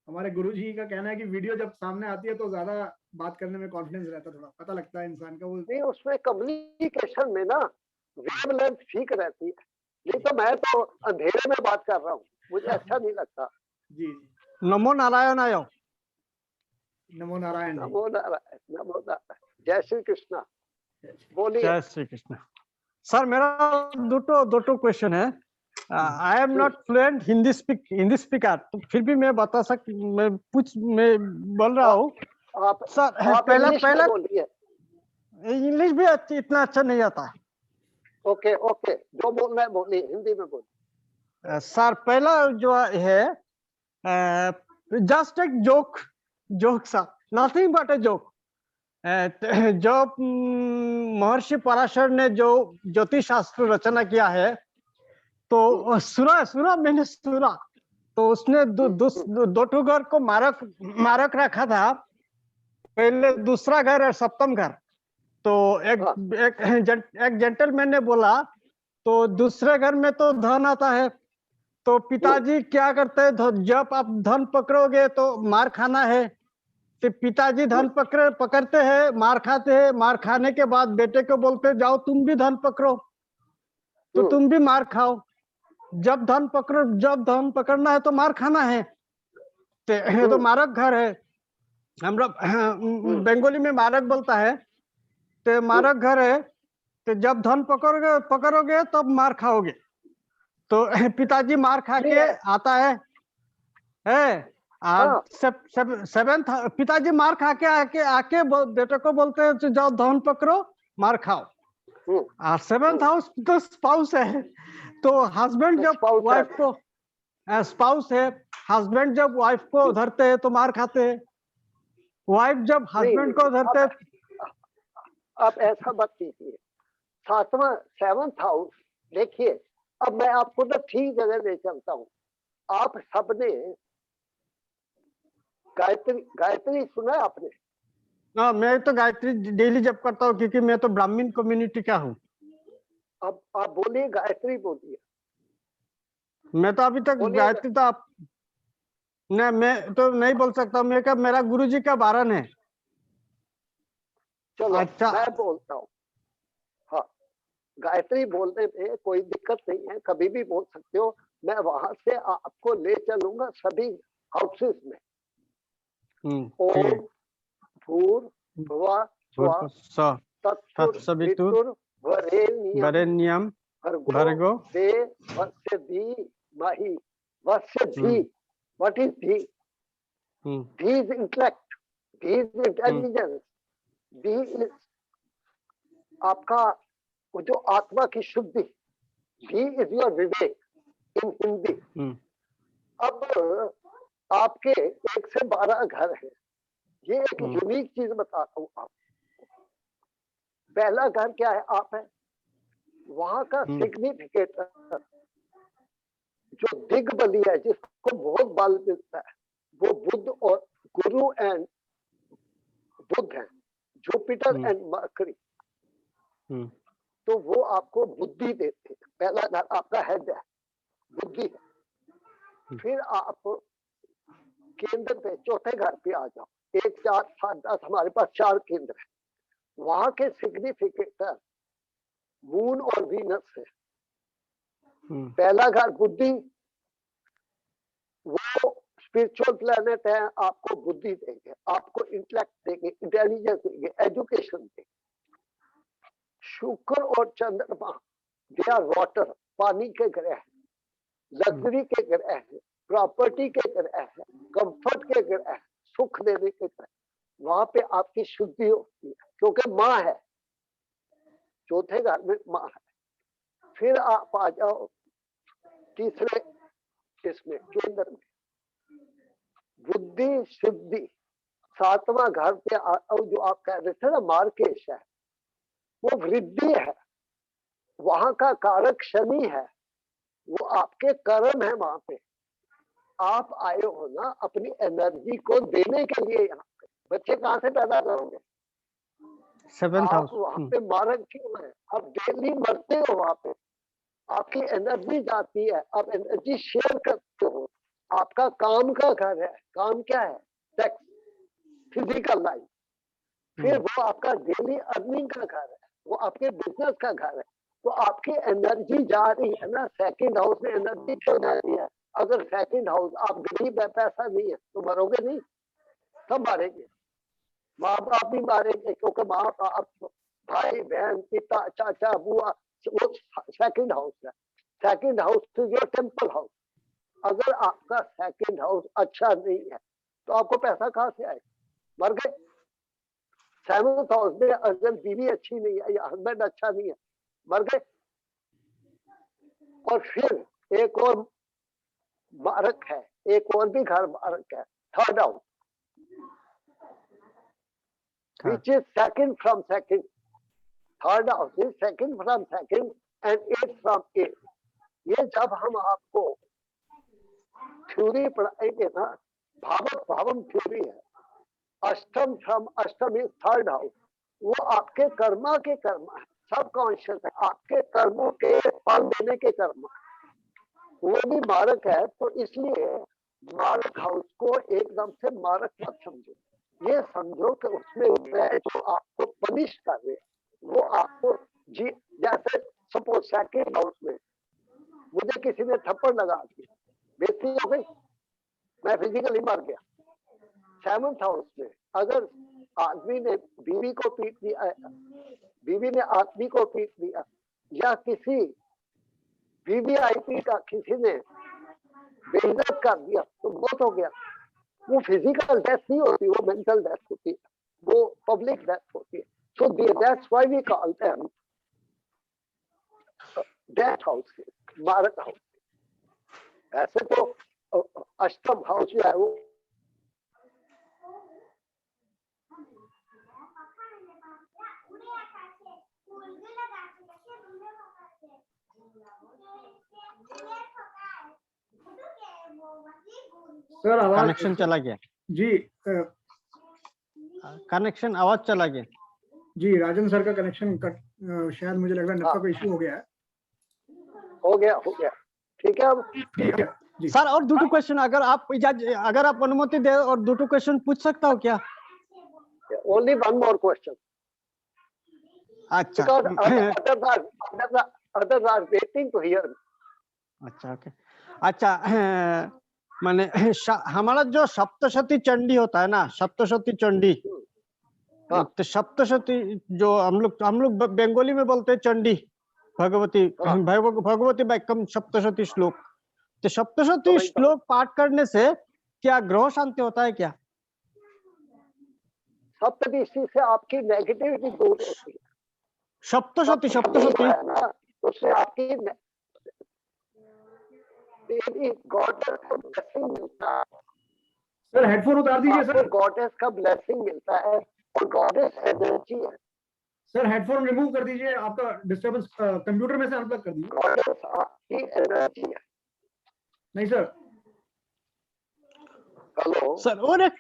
हमारे गुरुजी का कहना है कि वीडियो जब सामने आती है तो ज्यादा बात करने में कॉन्फिडेंस रहता है, थोड़ा पता लगता है इंसान का। वो नहीं, उसमें कम्युनिकेशन में ना वेवलेंथ ठीक रहती है। नहीं तो मैं तो अंधेरे में बात कर रहा हूँ, मुझे अच्छा नहीं लगता। जी। नमो नारायण आयो। नमो नारायण। नमो नारायण, नमो नारायण। जय श्री कृष्णा। बोलिए। जय श्री कृष्ण। सर मेरा दो क्वेश्चन है। I am not fluent Hindi speaker, तो फिर भी मैं मैं बोल रहा हूँ सर। पहला इंग्लिश भी इतना अच्छा नहीं आता। ओके, जो बोलना है बोलिए, हिंदी में बोलिए। सर पहला जो है, जस्ट एक joke sir, nothing but a joke. जो महर्षि पराशर ने जो ज्योतिष शास्त्र रचना किया है, तो सुना मैंने सुना, तो उसने दो घर को मारक रखा था। पहले दूसरा घर और सप्तम घर। तो एक जेंटलमैन ने बोला, तो दूसरे घर में तो धन आता है, तो पिताजी क्या करते हैं, जब आप धन पकड़ोगे तो मार खाना है। तो पिताजी धन पकड़ते हैं, मार खाते हैं। मार खाने के बाद बेटे को बोलते जाओ तुम भी धन पकड़ो, तो तुम भी मार खाओ। जब धन पकड़ना है तो मार खाना है। तो मारक घर है, हम बंगाली में मारक बोलता है। तो मारक घर है, तो जब धन पकड़ोगे तब मार खाओगे। तो पिताजी मार खा के आता है। सेवेंथ पिताजी मार खा के आके बेटे को बोलते हैं जाओ धन पकड़ो, मार खाओ। सेवेंथ हाउस तो स्पाउस है, तो हस्बैंड जब वाइफ को, स्पाउस है, हस्बैंड जब वाइफ को धरते हैं तो मार खाते हैं। वाइफ जब हस्बैंड को धरते हैं। आप ऐसा मत कीजिए। 7वां 7th हाउस देखिए। अब मैं आपको तो ठीक जगह ले चलता हूँ। आप सबने गायत्री सुना है आपने? हाँ, मैं तो गायत्री डेली जप करता हूँ, क्योंकि मैं तो ब्राह्मण कम्युनिटी का हूँ। अब आप बोलिए, गायत्री बोलिए। मैं तो अभी तक गायत्री तो आप नहीं, मैं तो नहीं बोल सकता। मेरा गुरुजी का वारन है। चलो अच्छा, मैं बोलता हूँ। हाँ, गायत्री बोलने में कोई दिक्कत नहीं है, कभी भी बोल सकते हो। मैं वहां से आपको ले चलूंगा सभी हाउसेस में। ओम भूर्भुवः स्वः तत्सवितुर्वरेण्यं भर्गो देवस्य धीमहि वस्य धी। What is धी? धी is intellect, धी is intelligence, धी is आपका वो जो आत्मा की शुद्धि। धी is your Vivek in Hindi. अब आपके 1 से 12 घर है। ये एक यूनिक चीज बताता हूँ आपको। पहला घर क्या है? आप है। वहां का सिग्निफिकेटर जो दिग्बली है, जिसको बहुत बल मिलता है, वो बुध और गुरु एंड बुध है, जुपिटर एंड मरकरी, तो वो आपको बुद्धि देते हैं। पहला घर आपका हेड है, बुद्धि है। फिर आप केंद्र पे चौथे घर पे आ जाओ, 1 4 7 10, हमारे पास 4 केंद्र है। वहां के सिग्निफिकेटर मून और वीनस है। पहला घर बुद्धि, वो स्पिरिचुअल प्लैनेट है, आपको बुद्धि देंगे, आपको इंटेलेक्ट देंगे, इंटेलिजेंस देंगे, एजुकेशन देंगे। शुक्र और चंद्रमा दे आर वाटर, पानी के ग्रह है, लग्जरी के ग्रह है, प्रॉपर्टी के ग्रह है, कंफर्ट के ग्रह है, सुख देने के ग्रह। वहां पे आपकी शुद्धि होती है, क्योंकि माँ है, चौथे घर में माँ है। फिर आप आ जाओ तीसरे इसमें केंद्र में, बुद्धि सिद्धि, 7वां घर पे जो आप कह रहे थे ना मार्केश है, वो वृद्धि है, वहां का कारक शनि है, वो आपके कर्म है। वहां पे आप आए हो ना अपनी एनर्जी को देने के लिए। यहाँ पे बच्चे कहाँ से पैदा करोगे? 7th house. वहां पे मारक क्यों है? आप डेली मरते हो वहां पे, आपकी एनर्जी जाती है, आप एनर्जी शेयर करते हो। आपका काम का घर है, काम क्या है? Sex, physical life. फिर वो आपका डेली अर्निंग का घर है, वो आपके बिजनेस का घर है। तो आपकी एनर्जी जा रही है ना, सेकंड हाउस में एनर्जी क्यों जा रही है? अगर सेकंड हाउस, आप गरीब है, पैसा नहीं है, तो मरोगे नहीं, सब मारेंगे, माँ बाप भी मारेंगे, क्योंकि माँ बाप, भाई बहन, पिता, चाचा, बुआ, वो सेकंड हाउस है। Second house is your temple house. अगर आपका सेकंड हाउस अच्छा नहीं है तो आपको पैसा कहाँ से आए? मर गए। 7th हाउस में अगर बीवी अच्छी नहीं है या हस्बैंड अच्छा नहीं है, मर गए। और फिर एक और मारक है, एक और भी घर मारक है, 3rd house, which is second from second. 3rd house is second from second and 8th from 8. ये जब हम आपको थ्योरी पढ़ाएंगे ना, भावक भावम थ्योरी है, अष्टम फ्रॉम अष्टम इज 3rd हाउस, वो आपके कर्मा के कर्मा है, सब कॉन्शियस है, आपके कर्मों के फल देने के कर्म, वो भी मारक है। तो इसलिए मारक हाउस को एकदम से मारक मत समझो, ये समझो कि उसमें जो आपको पनिश कर रहे हैं वो आपको जी। जैसे सपोज सेकंड हाउस में मुझे किसी ने थप्पड़ लगा दिया, बेइज्जती हो गई, मैं फिजिकली मर गया। 7th हाउस में अगर आदमी ने बीवी को पीट दिया, बीवी ने आदमी को पीट दिया, या किसी वीवीआईपी का किसी ने बेइज्जत कर दिया, तो बहुत हो गया। वो फिजिकल डेथ नहीं होती, वो मेंटल डेथ होती है, वो पब्लिक डेथ होती है। So that's why we call them death house, मारक हाउस। ऐसे तो अष्टम हाउस जो है वो सर आवाज कनेक्शन चला गया जी, कनेक्शन आवाज चला गया जी। राजन सर का कनेक्शन कट, शायद मुझे लग रहा है नेटवर्क इशू हो गया है। हो गया ठीक है। अब ठीक है जी सर, और 2 क्वेश्चन अगर आप अगर आप अनुमति दे, और 2 क्वेश्चन पूछ सकता हूँ क्या? Only one more question. अच्छा others are waiting to hear. अच्छा ओके। अच्छा माने हमारा जो सप्तशती चंडी होता है ना, सप्तशती चंडी, तो सप्तशती जो हम लोग बंगाली में बोलते हैं चंडी, भगवती भगवती वाक्यम सप्तशती श्लोक। तो सप्तशती श्लोक पाठ करने से क्या ग्रह शांति होता है क्या? सप्तशती से आपकी नेगेटिविटी दूर होती है। सप्तशती उससे आपकी गॉडेस का ब्लेसिंग मिलता है। सर हेडफोन उतार दीजिए सर। गॉडेस का ब्लेसिंग मिलता है और गॉडेस एनर्जी है। सर हेडफोन रिमूव कर दीजिए, आपका डिस्टर्बेंस कंप्यूटर में से अनप्लग कर दीजिए। गॉडेस आपकी एनर्जी है। नहीं सर, Hello. Sir, और एक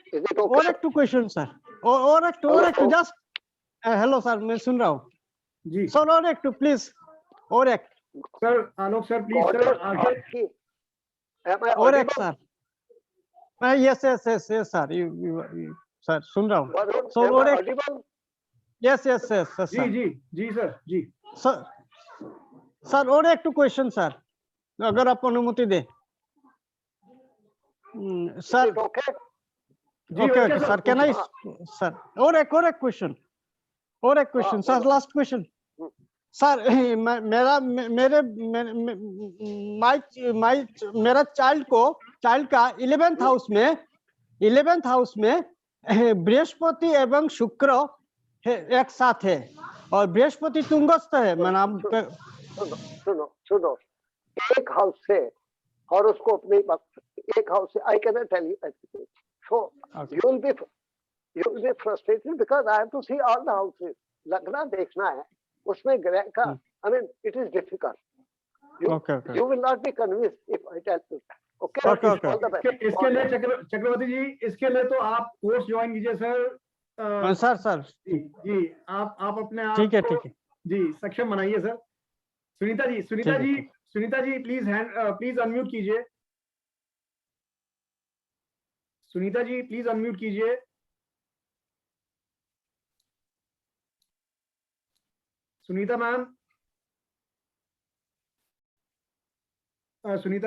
टू क्वेश्चन सर, और एक टू जस्ट हेलो सर, मैं सुन रहा हूँ जी सर। और एक टू प्लीज, और एक sir, Alok sir please sir आगे। और एक sir, yes yes yes yes sir, you sir सुन रहा हूँ सर। और एक यस यस यस सर। जी सर जी सर और एक टू क्वेश्चन सर, अगर आप अनुमति दे सर। Okay sir, can I sir? और एक question sir, last question sir. मेरा चाइल्ड का 11th हाउस में बृहस्पति एवं शुक्र एक साथ है, और बृहस्पति तुंगस्थ है। सुनो, एक हाउस से और उसको अपने एक हाउस से, I can tell you everything, so you will be frustrated because I have to see all the houses. लगना देखना है उसमें ग्रह का, I mean it is difficult, you will not be convinced if I tell you. Okay, इसके लिए चक्रवर्ती जी, इसके लिए तो आप कोर्स ज्वाइन कीजिए सर। सर जी आप अपने आप ठीक है जी सक्षम बनाइए sir. Sunita ji please unmute कीजिए। सुनीता जी प्लीज अनम्यूट कीजिए। सुनीता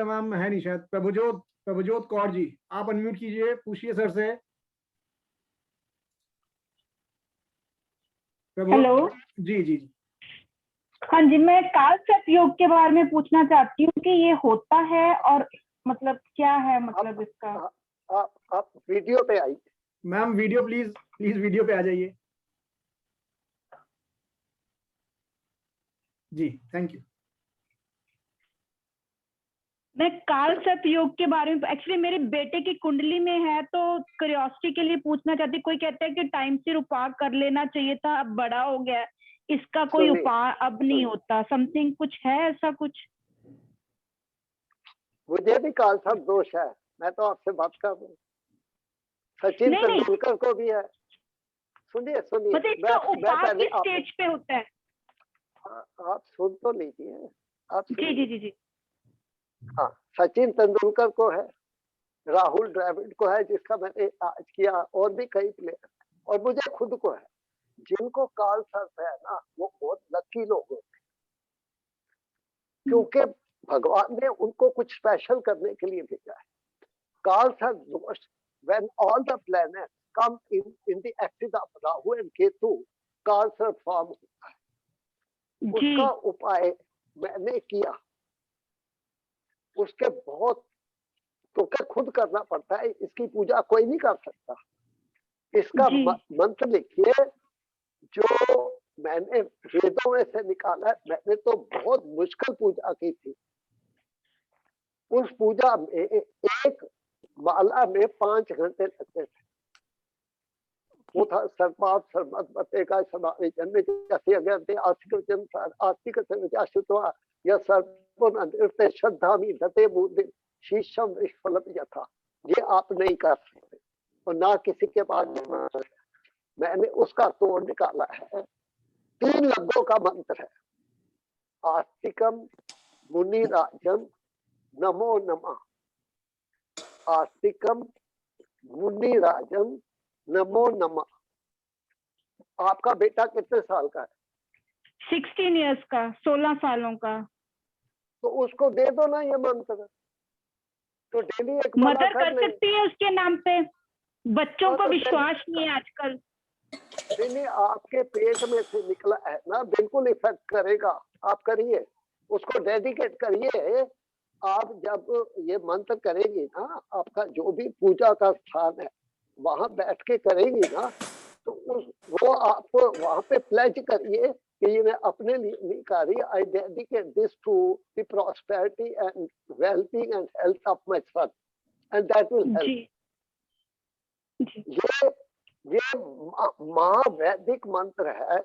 मैम है नहीं शायद। प्रभुजोत कौर जी आप अनम्यूट कीजिए, पूछिए सर से। हेलो जी हाँ जी, मैं काल सर्प योग के बारे में पूछना चाहती हूँ कि ये होता है और मतलब क्या है, मतलब इसका। आप वीडियो पे आइए मैम, वीडियो प्लीज वीडियो पे आ जाइए जी, थैंक यू। मैं काल सर्प योग के बारे में, एक्चुअली मेरे बेटे की कुंडली में है, तो क्यूरियोसिटी के लिए पूछना चाहती। कोई कहता है कि टाइम से उपाय कर लेना चाहिए था, अब बड़ा हो गया है, इसका कोई उपाय अब नहीं होता, समथिंग कुछ है ऐसा कुछ? मुझे भी काल सर्प दोष है, मैं तो आपसे बात कर रहा हूँ। सचिन तेंदुलकर को भी है। सुनिए मतलब इसका उपाय किस स्टेज पे होता है? आप सुन तो लीजिए आप। जी हाँ, सचिन तेंदुलकर को है, राहुल द्रविड़ को है जिसका मैंने आज किया, और भी कई प्लेयर, और मुझे खुद को है। जिनको काल सर्प है ना, वो बहुत लकी लोग होते हैं, क्योंकि भगवान ने उनको कुछ स्पेशल करने के लिए भेजा है। काल सर्प दोष, when all the planets come in the axis of Rahu and Ketu, काल सर्प फॉर्म होता है। उसका उपाय मैंने किया, उसके बहुत तो खुद करना पड़ता है, इसकी पूजा कोई नहीं कर सकता। इसका मंत्र लिखिए जो मैंने वेदों में से निकाला है। मैंने तो बहुत मुश्किल पूजा की थी। उस पूजा में एक माला में 5 घंटे लगते थे। वो था सर्पाप सर्वत बतेगा समाधि जन्म जैसे अगर आस्तिक आश्रितवा या सर्प श्रद्धामि दते मूर्ति शीशम विश्वलम यथा। ये आप नहीं कर सकते और ना किसी के पास। मैंने उसका तोड़ निकाला है। 3 लफ्जों का मंत्र है, आस्तिकम मुनि राजम नमो नमः। आस्तिकम मुनि राजम नमो नमः। आपका बेटा कितने साल का है? 16 इयर्स का, 16 सालों का। तो उसको दे दो ना ये मंत्र, तो डेली एक मदर कर सकती है उसके नाम पे। बच्चों को विश्वास नहीं है आजकल। नहीं, आपके पेट में से निकला है ना, बिल्कुल इफेक्ट करेगा। आप करिए, उसको डेडिकेट करिए। आप जब ये मंत्र करेंगी ना, आपका जो भी पूजा का स्थान है वहां बैठ के करेंगी ना, तो वो आप वहां पे प्लेज करिए कि ये मैं अपने लिए नहीं कर रही। I dedicate this to the prosperity and wellbeing and health of my son and that will help. ये महावैदिक मंत्र है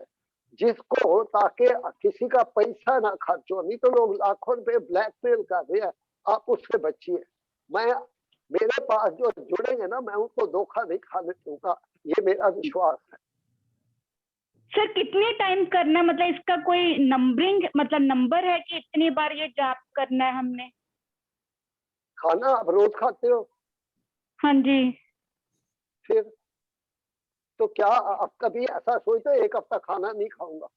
जिसको, ताकि किसी का पैसा ना खर्च हो। नहीं तो लोग लाखों रुपए ब्लैकमेल कर रहे हैं, आप उससे बचिए। मेरे पास जो जुड़ेंगे ना, मैं उनको धोखा नहीं खाने दूंगा, ये मेरा विश्वास है। सर कितने टाइम करना है, मतलब इसका कोई नंबरिंग, मतलब नंबर है कि इतनी बार ये जाप करना है हमने? खाना आप रोज खाते हो? हाँ जी। फिर तो क्या आप कभी ऐसा सोचते हो एक हफ्ता खाना नहीं खाऊंगा?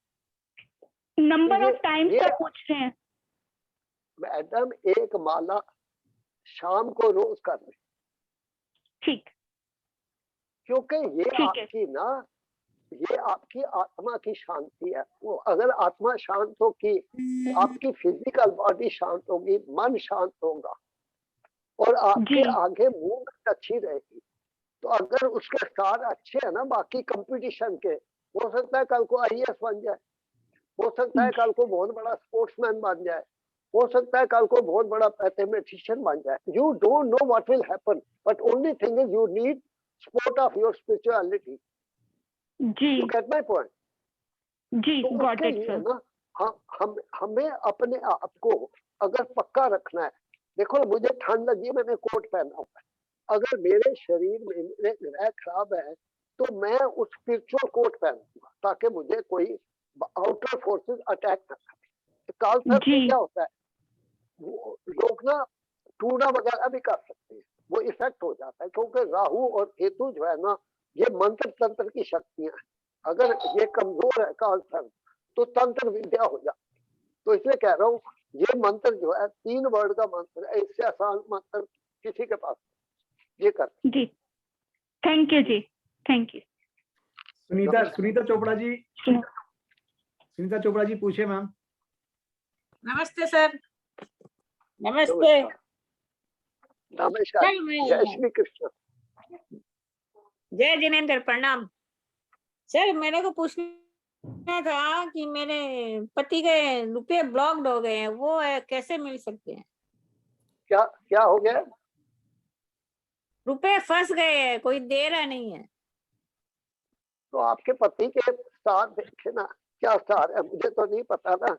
नंबर ऑफ टाइम्स का पूछ रहे हैं मैडम। एक माला शाम को रोज कर ले। ठीक। क्योंकि ये आपकी आत्मा की शांति है। वो अगर आत्मा शांत होगी, आपकी फिजिकल बॉडी शांत होगी, मन शांत होगा और आपके आगे मूवमेंट अच्छी रहेगी। तो अगर उसके स्टार अच्छे है ना बाकी कंपटीशन के, हो सकता है कल को IAS बन जाए, हो सकता है कल को बहुत बड़ा स्पोर्ट्समैन बन जाए, हो सकता है कल को बहुत बड़ा मैथमेटिशियन बन जाए। You don't know what will happen, but only thing is you need support of your spirituality. जी, यू गेट माय पॉइंट? जी, तो गॉट उसके इट लिए सर। ना हमें अपने आप को अगर पक्का रखना है। देखो मुझे ठंड लगी, मैंने कोट पहना हुआ है। अगर मेरे शरीर में मेरे ग्रह खराब है तो मैं उस स्पिरिचुअल कोट पहनूंगा ताकि मुझे कोई आउटर फोर्सेस अटैक ना करें। काल सर्प में क्या होता है, लोग ना टूना वगैरह भी कर सकते हैं, वो इफेक्ट हो जाता है। क्योंकि राहु और केतु जो है ना, ये मंत्र तंत्र की शक्तियां हैं। अगर ये कमजोर है काल सर्प तो तंत्र विद्या हो जाती है। तो इसलिए कह रहा हूँ ये मंत्र जो है 3 वर्ड का मंत्र है, इससे आसान मंत्र किसी के पास ये कर। जी, थैंक यू जी, थैंक यू। सुनीता चोपड़ा जी पूछे मैम। नमस्ते सर। नमस्ते। नमस्कार। जय श्री कृष्ण। जय जिनेंद्र, प्रणाम। सर मेरे को पूछना था कि मेरे पति के रुपए ब्लॉक्ड हो गए हैं, वो कैसे मिल सकते हैं? क्या हो गया? रुपए फंस गए हैं, कोई दे रहा नहीं है। तो आपके पति के स्टार देखे ना, क्या स्टार है मुझे तो नहीं पता ना,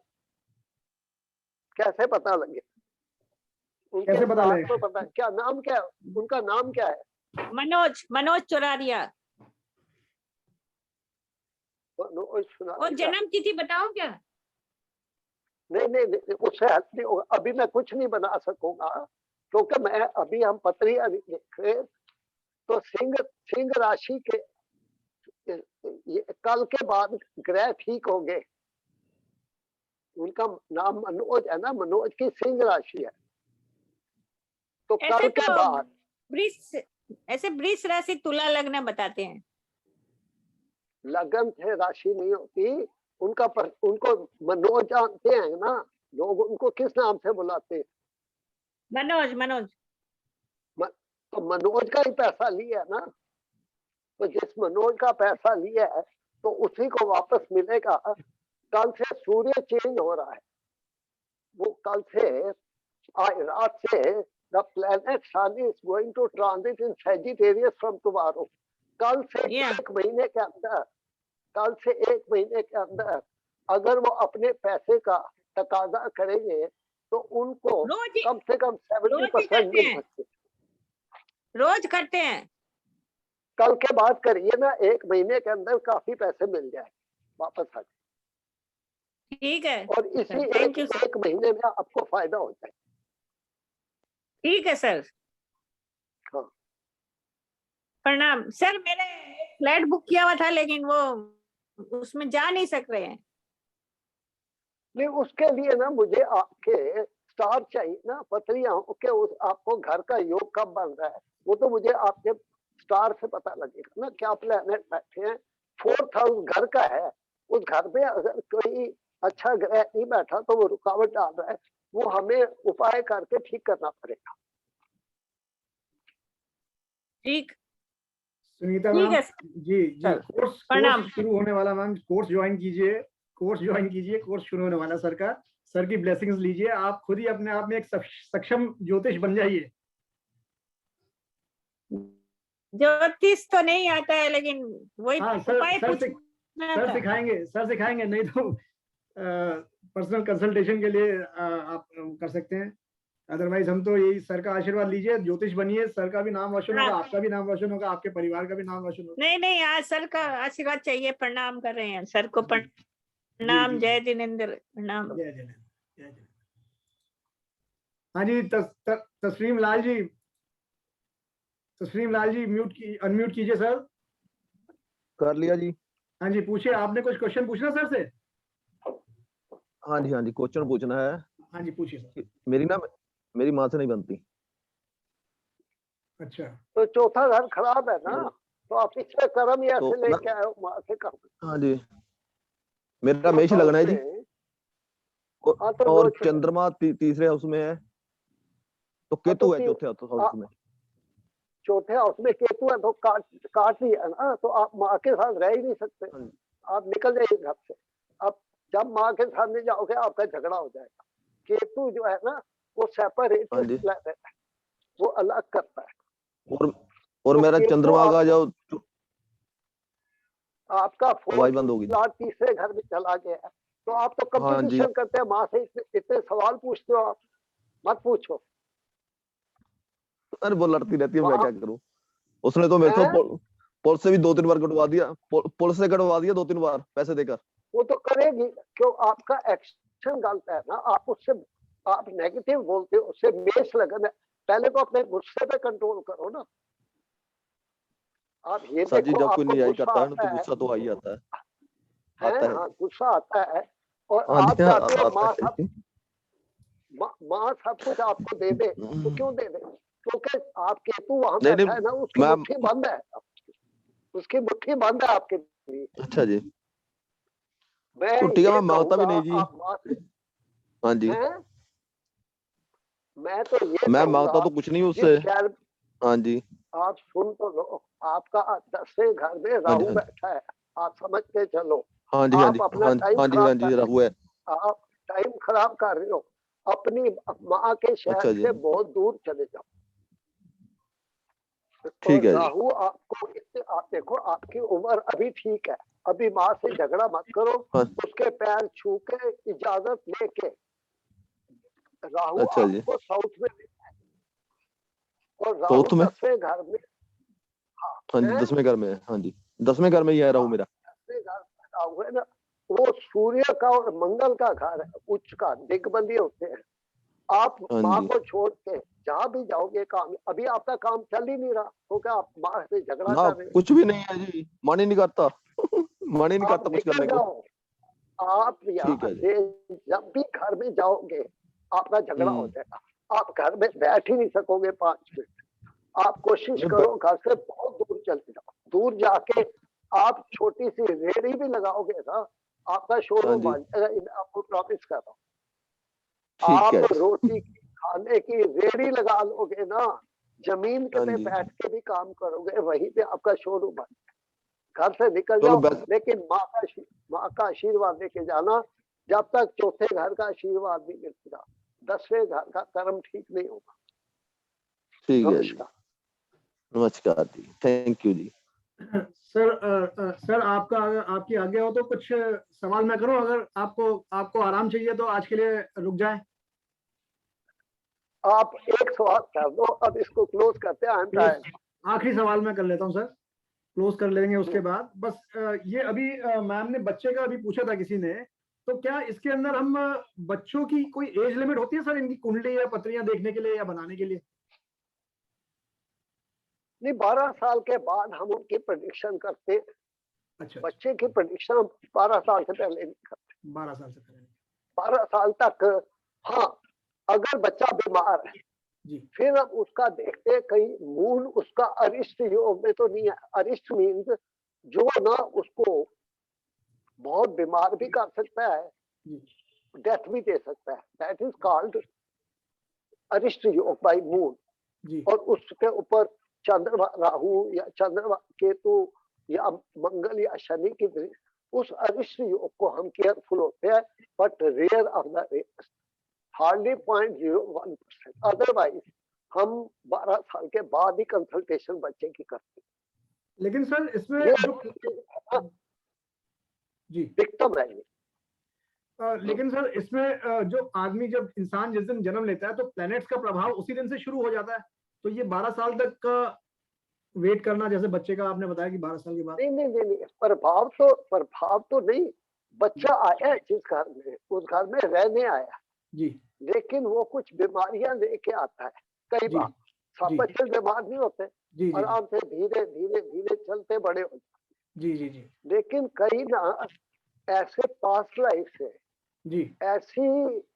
कैसे पता लगे? कैसे पता लगे? तो पता है। क्या नाम क्या है उनका? नाम क्या है? मनोज चौरारिया। और जन्म तिथि बताऊं क्या? नहीं, उससे हेल्प नहीं होगा। अभी मैं कुछ नहीं बना सकूंगा क्योंकि मैं अभी हम पत्री अभी देख रहे। तो सिंह राशि के कल के बाद ग्रह ठीक होंगे। उनका नाम मनोज है ना, मनोज की सिंह राशि है। तो कल के बाद ऐसे वृष राशि तुला लग्न बताते हैं। लगन से राशि नहीं होती उनको मनोज जानते हैं ना लोग, उनको किस नाम से बुलाते हैं? मनोज। तो मनोज का ही पैसा लिया है ना, तो जिस मनोज का पैसा लिया है तो उसी को वापस मिलेगा। कल से सूर्य चेंज हो रहा है, वो कल से आज रात से the planet sun is going to transit in Sagittarius from tomorrow. कल से एक महीने के अंदर, कल से 1 महीने के अंदर अगर वो अपने पैसे का तकाजा करेंगे तो उनको कम से कम 70% मिल सकते। रोज करते हैं। कल के बाद करिए ना, 1 महीने के अंदर काफी पैसे मिल जाए वापस आ जाए। ठीक है। और इसी एक महीने में आपको फायदा हो जाए। ठीक है सर। हाँ। प्रणाम सर। मैंने फ्लैट बुक किया हुआ था लेकिन वो उसमें जा नहीं सक रहे हैं। नहीं, उसके लिए ना मुझे आपके स्टार चाहिए ना, पत्रियां के उस आपको घर का योग कब बन रहा है वो तो मुझे आपके स्टार से पता लगेगा ना। क्या प्लैनेट बैठे हैं, 4th हाउस घर का है, उस घर में अगर कोई अच्छा ग्रह नहीं बैठा तो वो रुकावट डाल रहा है, वो हमें उपाय करके ठीक करना पड़ेगा। ठीक। सुनीता मैम जी कोर्स शुरू होने वाला। मैम कोर्स ज्वाइन कीजिए, कोर्स शुरू होने वाला। सर की ब्लेसिंग्स लीजिए। आप खुद ही अपने आप में एक सक्षम ज्योतिष बन जाइए। ज्योतिष तो नहीं आता है लेकिन वही सर सिखाएंगे। नहीं तो पर्सनल कंसल्टेशन के लिए आप कर सकते हैं। अदरवाइज हम तो यही सर का आशीर्वाद लीजिए, ज्योतिष बनिए, सर का भी नाम रोशन होगा, हाँ। आपका भी नाम रोशन होगा, आपके परिवार का भी नाम रोशन होगा। नहीं नहीं, आज सर का आशीर्वाद चाहिए, प्रणाम कर रहे हैं सर को, प्रणाम। जी, जय जिनेंद्र, प्रणाम। जय जय जय जय। हाँ जी, तस्लीम लाल जी, तस्लीम लाल जी म्यूट की अनम्यूट कीजिए सर। कर लिया जी। हाँ जी, पूछिए, आपने कुछ क्वेश्चन पूछना सर से? हाँ जी, क्वेश्चन पूछना है। हाँ जी, पूछिए सर। मेरी माँ से नहीं बनती। अच्छा, तो चौथा घर खराब है ना, तो आप इसमें कर्म ही ऐसे तो लेके आए हो माँ से कम। हाँ जी, मेरा मेष लगना है जी, हाँ, तो और चंद्रमा तीसरे हाउस में है, तो केतु है चौथे हाउस में। चौथे हाउस में केतु है तो काट ही है ना, तो आप माँ के साथ रह ही नहीं सकते, आप निकल जाइए घर से। अब जब माँ के साथ नहीं जाओगे आपका झगड़ा हो जाएगा। केतु जो है ना वो सेपरेट प्लैनेट है, वो अलग करता है। और तो मेरा चंद्रमा का जो आपका आवाज बंद होगी, तीसरे घर में चला गया है, तो आप तो हाँ जी, कंपटीशन करते हैं माँ से, इतने सवाल पूछते हो आप, मत पूछो। अरे वो लड़ती रहती है, मैं क्या करूं। उसने तो मेरे को पुलिस से भी 2-3 बार कटवा दिया, पुलिस से कटवा दिया 2-3 बार पैसे देकर। वो तो करेगी, क्यों? आपका एक्शन गलत है ना, आप उससे आप नेगेटिव बोलते हो, उससे मेष लगन है। पहले तो अपने गुस्से पे कंट्रोल करो ना। आप ये सर जी, देखो, जब कोई आपको न्याय गुस्सा करता है ना तो आता है, गुस्सा तो आ ही आता है। हाँ, गुस्सा आता है, और हाँ आप जी, हाँ, चाहते हो आता है। माँ सब कुछ आपको दे दे, तो क्यों दे दे? क्योंकि आप केतु वहां नहीं, बैठा है ना, उसकी मुट्ठी बंद है, उसकी मुट्ठी बंद है आपके लिए। अच्छा जी, मैं तो ठीक है, ये मैं मांगता भी नहीं कहूंगा, जी। आप माँ से, हाँ जी, मैं तो ये मैं कहूंगा, मांगता तो कुछ नहीं जिस उससे। शहर, हाँ जी, आप सुन तो लो, आपका 10वें घर में हाँ जी, राहु बैठा है, आप समझ के चलो। हाँ जी, हाँ जी, आप अपना हाँ टाइम जी, खराब हाँ कर जी, राहु है। आप टाइम खराब कर रहे हो। अपनी माँ के शहर अच्छा जी, से बहुत दूर चले जाओ। ठीक है जी। राहु आपको आप देखो, आपकी उम्र अभी ठीक है, अभी माँ से झगड़ा मत करो, उसके पैर छू के इजाजत लेके। राहु अच्छा जी, आपको साउथ में और राहु साउथ में, 10वें घर में, हाँ जी, 10वें घर में है। हाँ जी, 10वें घर में ही है राहु मेरा। 10वें घर में राहु है ना, वो सूर्य का और मंगल का घर है, उच्च का दिग्बंधी होते हैं। आप माँ को छोड़ के जहाँ भी जाओगे काम, अभी आपका काम चल ही नहीं रहा, तो क्या आप माँ से झगड़ा ना, कर रहे हो? कुछ भी नहीं है जी, मन ही नहीं करता मन ही नहीं करता कुछ करने को। आप यहाँ से जब भी घर में जाओगे आपका झगड़ा हो जाएगा, आप घर में बैठ ही नहीं सकोगे 5 मिनट। आप कोशिश करो घर से बहुत दूर चले जाओ, दूर जाके आप छोटी सी रेहड़ी भी लगाओगे ना, आपका शोरूम बन जाएगा, मैं आपको प्रॉमिस कर रहा हूँ। आप रोटी खाने की रेहड़ी लगा लोगे ना, जमीन पे बैठ के भी काम करोगे, वहीं पे आपका शोरूम बन जाएगा। घर से निकल जाओ, लेकिन माँ का आशीर्वाद लेके जाना। जब तक चौथे घर का आशीर्वाद नहीं मिलता, 10वें घर का कर्म ठीक नहीं होगा। ठीक है जी, नमस्कार जी, थैंक यू जी। सर आपकी आज्ञा हो तो कुछ सवाल मैं करूं, अगर आपको आराम चाहिए तो आज के लिए रुक जाए। आप एक सवाल कर दो, अब इसको क्लोज करते हैं। आखिरी सवाल मैं कर लेता हूं सर, क्लोज कर लेंगे उसके बाद। बस ये अभी मैम ने बच्चे का अभी पूछा था किसी ने, तो क्या इसके अंदर हम बच्चों की कोई एज लिमिट होती है सर, इनकी कुंडली या पत्रियां देखने के लिए या बनाने के लिए? नहीं, 12 साल के बाद हम उनकी प्रेडिक्शन करते हैं। अच्छा, बच्चे की प्रेडिक्शन 12 साल से पहले नहीं करते। 12 साल से पहले, 12 साल तक। हाँ, अगर बच्चा बीमार है जी, फिर हम उसका देखते कहीं मूल उसका अरिष्ट योग में तो नहीं है। अरिष्ट मीन्स जो ना उसको बहुत बीमार भी कर सकता है, डेथ भी दे सकता है, दैट इज कॉल्ड अरिष्ट योग बाय मून। और उसके ऊपर चंद्र राहु या चंद्र केतु या मंगल या शनि की दृष्टि, उस अरिष्ट योग को हम केयरफुल होते हैं, but rare of the rare, hardly 0.01%। Otherwise हम 12 साल के बाद ही कंसल्टेशन बच्चे की करते हैं। लेकिन सर इसमें जी विक्टिम है ये। लेकिन सर इसमें जो आदमी, जब इंसान जिस दिन जन्म लेता है तो प्लैनेट्स का प्रभाव उसी दिन से शुरू हो जाता है, तो ये 12 साल तक का वेट करना, जैसे बच्चे का आपने बताया कि 12 साल के बाद। नहीं, प्रभाव तो नहीं, बच्चा आया है जिस घर में, उस घर में रहने आया जी, लेकिन वो कुछ बीमारियां लेके आता है। कई बार सब बच्चे बीमार नहीं होते, आराम से धीरे धीरे धीरे चलते बड़े हो जाते। जी। लेकिन कई ना ऐसे पास्ट लाइफ से जी ऐसी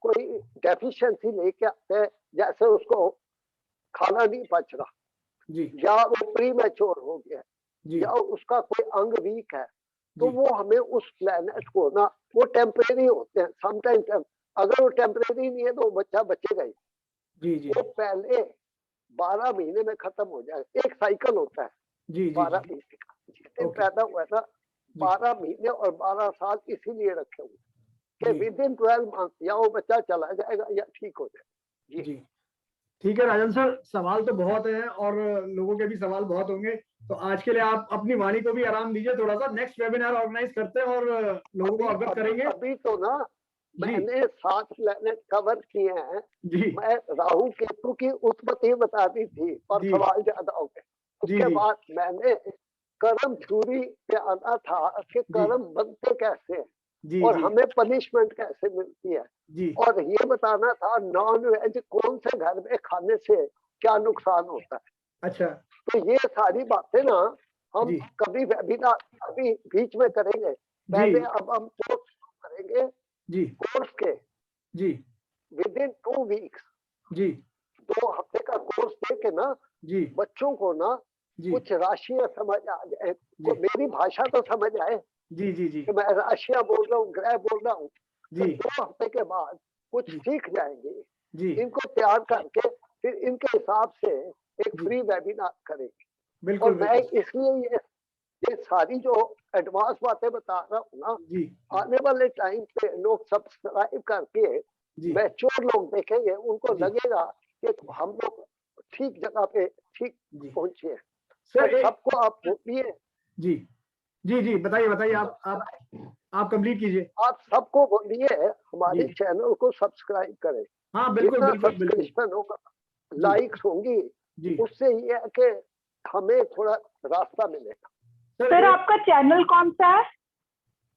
कोई डेफिशिएंसी लेके आते हैं, जैसे उसको खाना नहीं पच रहा जी, या वो प्री मैच्योर हो गया जी, या उसका कोई अंग वीक है, तो वो हमें उस प्लेनेट को ना, वो टेम्परेरी होते हैं समटाइम। अगर वो टेम्परेरी नहीं है तो वो बच्चा बचेगा ही। जी, वो पहले 12 महीने में खत्म हो जाएगा। एक साइकिल होता है जी, 12 महीने का, जिस दिन पैदा हुआ था 12 महीने और 12 साल इसीलिए रखे हुए कि विद इन 12 मंथ या वो बच्चा चला जाएगा या ठीक हो जाएगा। जी ठीक है राजन सर, सवाल तो बहुत है और लोगों के भी सवाल बहुत होंगे, तो आज के लिए आप अपनी वाणी को भी आराम दीजिए थोड़ा सा। नेक्स्ट वेबिनार ऑर्गेनाइज करते हैं और लोगों को अवगत करेंगे। अभी तो ना मैंने 7 प्लैनेट कवर किए हैं। मैं राहु केतु की उत्पत्ति बता दी थी और सवाल ज्यादा हो गए। उसके बाद मैंने कर्म थ्योरी पे आना था कि कर्म बनते कैसे हैं और हमें पनिशमेंट कैसे मिलती है, और ये बताना था नॉन वेज कौन से घर में खाने से क्या नुकसान होता है। अच्छा, तो ये सारी बातें ना हम कभी वेबिनार अभी बीच में करेंगे। पहले अब हम कोर्स करेंगे कोर्स के विद इन 2 वीक्स 2 हफ्ते का कोर्स दे के ना बच्चों को ना कुछ राशियां समझ आ जाए, तो मेरी भाषा तो समझ आए कि मैं राशियां बोल रहा हूँ, ग्रह बोल रहा हूँ। तो 2 हफ्ते के बाद कुछ सीख जाएंगे। इनको तैयार करके फिर इनके हिसाब से एक फ्री वेबिनार करेंगे। और मैं इसलिए ये सारी जो एडवांस बातें बता रहा हूँ ना, आने वाले टाइम पे लोग सब्सक्राइब करके मैच्योर लोग देखेंगे, उनको लगेगा कि हम लोग ठीक जगह पे ठीक पहुंचे। सर सबको आप बोलिए। जी बताइए आप कंप्लीट कीजिए। आप सबको बोलिए हमारे चैनल को सब्सक्राइब करें। हाँ बिल्कुल सब्सक्रिप्शन होगा, लाइक्स होंगी, उससे ये है कि हमें थोड़ा रास्ता मिलेगा। सर आपका चैनल कौन सा है?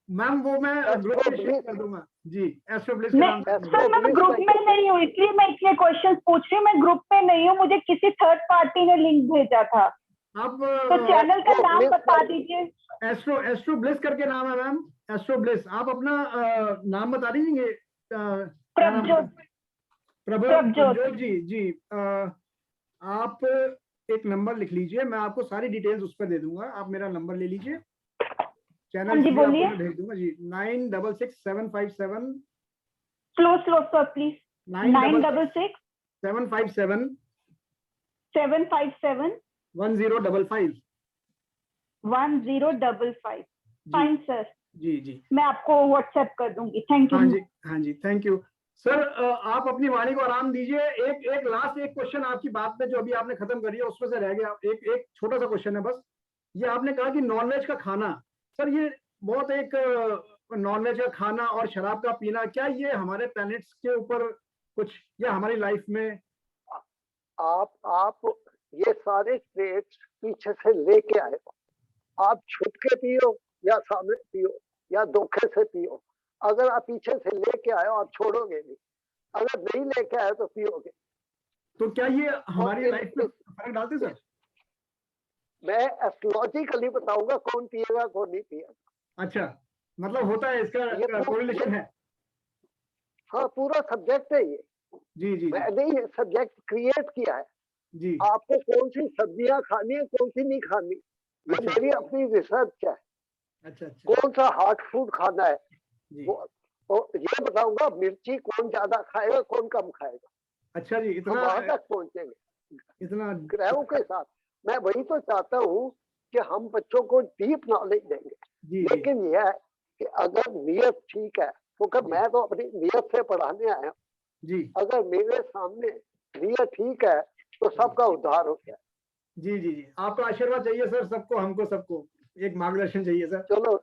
मैम वो मैं ग्रुप में शेयर कर दूंगा जी। सर मैं ग्रुप में नहीं हूँ, इसलिए मैं इतने क्वेश्चंस पूछ रही हूँ। मैं ग्रुप में नहीं हूँ, मुझे किसी थर्ड पार्टी ने लिंक भेजा था। आप तो चैनल का नाम बता दीजिए। एस्ट्रो ब्लिस करके नाम है मैम, एस्ट्रो ब्लिस। आप अपना नाम बता दीजिए। प्रभजोत जी। आप एक नंबर लिख लीजिए, मैं आपको सारी डिटेल्स उस पर दे दूंगा। आप मेरा नंबर ले लीजिए, चैनल जी बोलिए। भेज दूंगा जी। 966757 slow sir please. 966 757 1055 1055। Fine sir. जी मैं आपको व्हाट्सएप कर दूंगी। Thank you. हाँ जी थैंक यू सर। आप अपनी वाणी को आराम दीजिए। एक लास्ट क्वेश्चन आपकी बात में जो अभी आपने खत्म करी है उसमें से रह गया। एक छोटा सा क्वेश्चन है बस। ये आपने कहा कि नॉनवेज का खाना, सर ये बहुत एक नॉनवेज का खाना और शराब का पीना, क्या ये हमारे प्लैनेट्स के ऊपर कुछ या हमारी लाइफ में? आप ये सारे ट्रेड्स पीछे से लेके आए हो। आप छुप के पियो या सामने पियो या धोखे से पियो, अगर आप पीछे से लेके आए हो आप छोड़ोगे नहीं, अगर नहीं लेके आए तो पियोगे। तो क्या ये हमारी लाइफ में फर्क डालते सर? मैं एस्ट्रोलॉजिकली बताऊंगा कौन पिएगा कौन नहीं पिएगा। अच्छा, मतलब होता है इसका कोरिलेशन है? हाँ पूरा सब्जेक्ट है ये। जी मैंने ये सब्जेक्ट क्रिएट किया है जी। आपको कौन सी सब्जियां खानी है कौन सी नहीं खानी, ये मेरी अपनी रिसर्च है। अच्छा। कौन सा हार्ट फूड खाना है वो ये बताऊंगा। मिर्ची कौन ज्यादा खाएगा कौन कम खाएगा। अच्छा जी, इतना वहां तक पहुंचेंगे इतना ग्रहों के साथ। मैं वही तो चाहता हूँ कि हम बच्चों को डीप नॉलेज देंगे। लेकिन यह है कि अगर नियत ठीक है, तो मैं तो अपनी नियत से पढ़ाने आया जी। अगर मेरे सामने नियत ठीक है तो सबका उद्धार हो गया। जी आपका आशीर्वाद चाहिए सर सबको, हमको सबको एक मार्गदर्शन चाहिए सर। चलो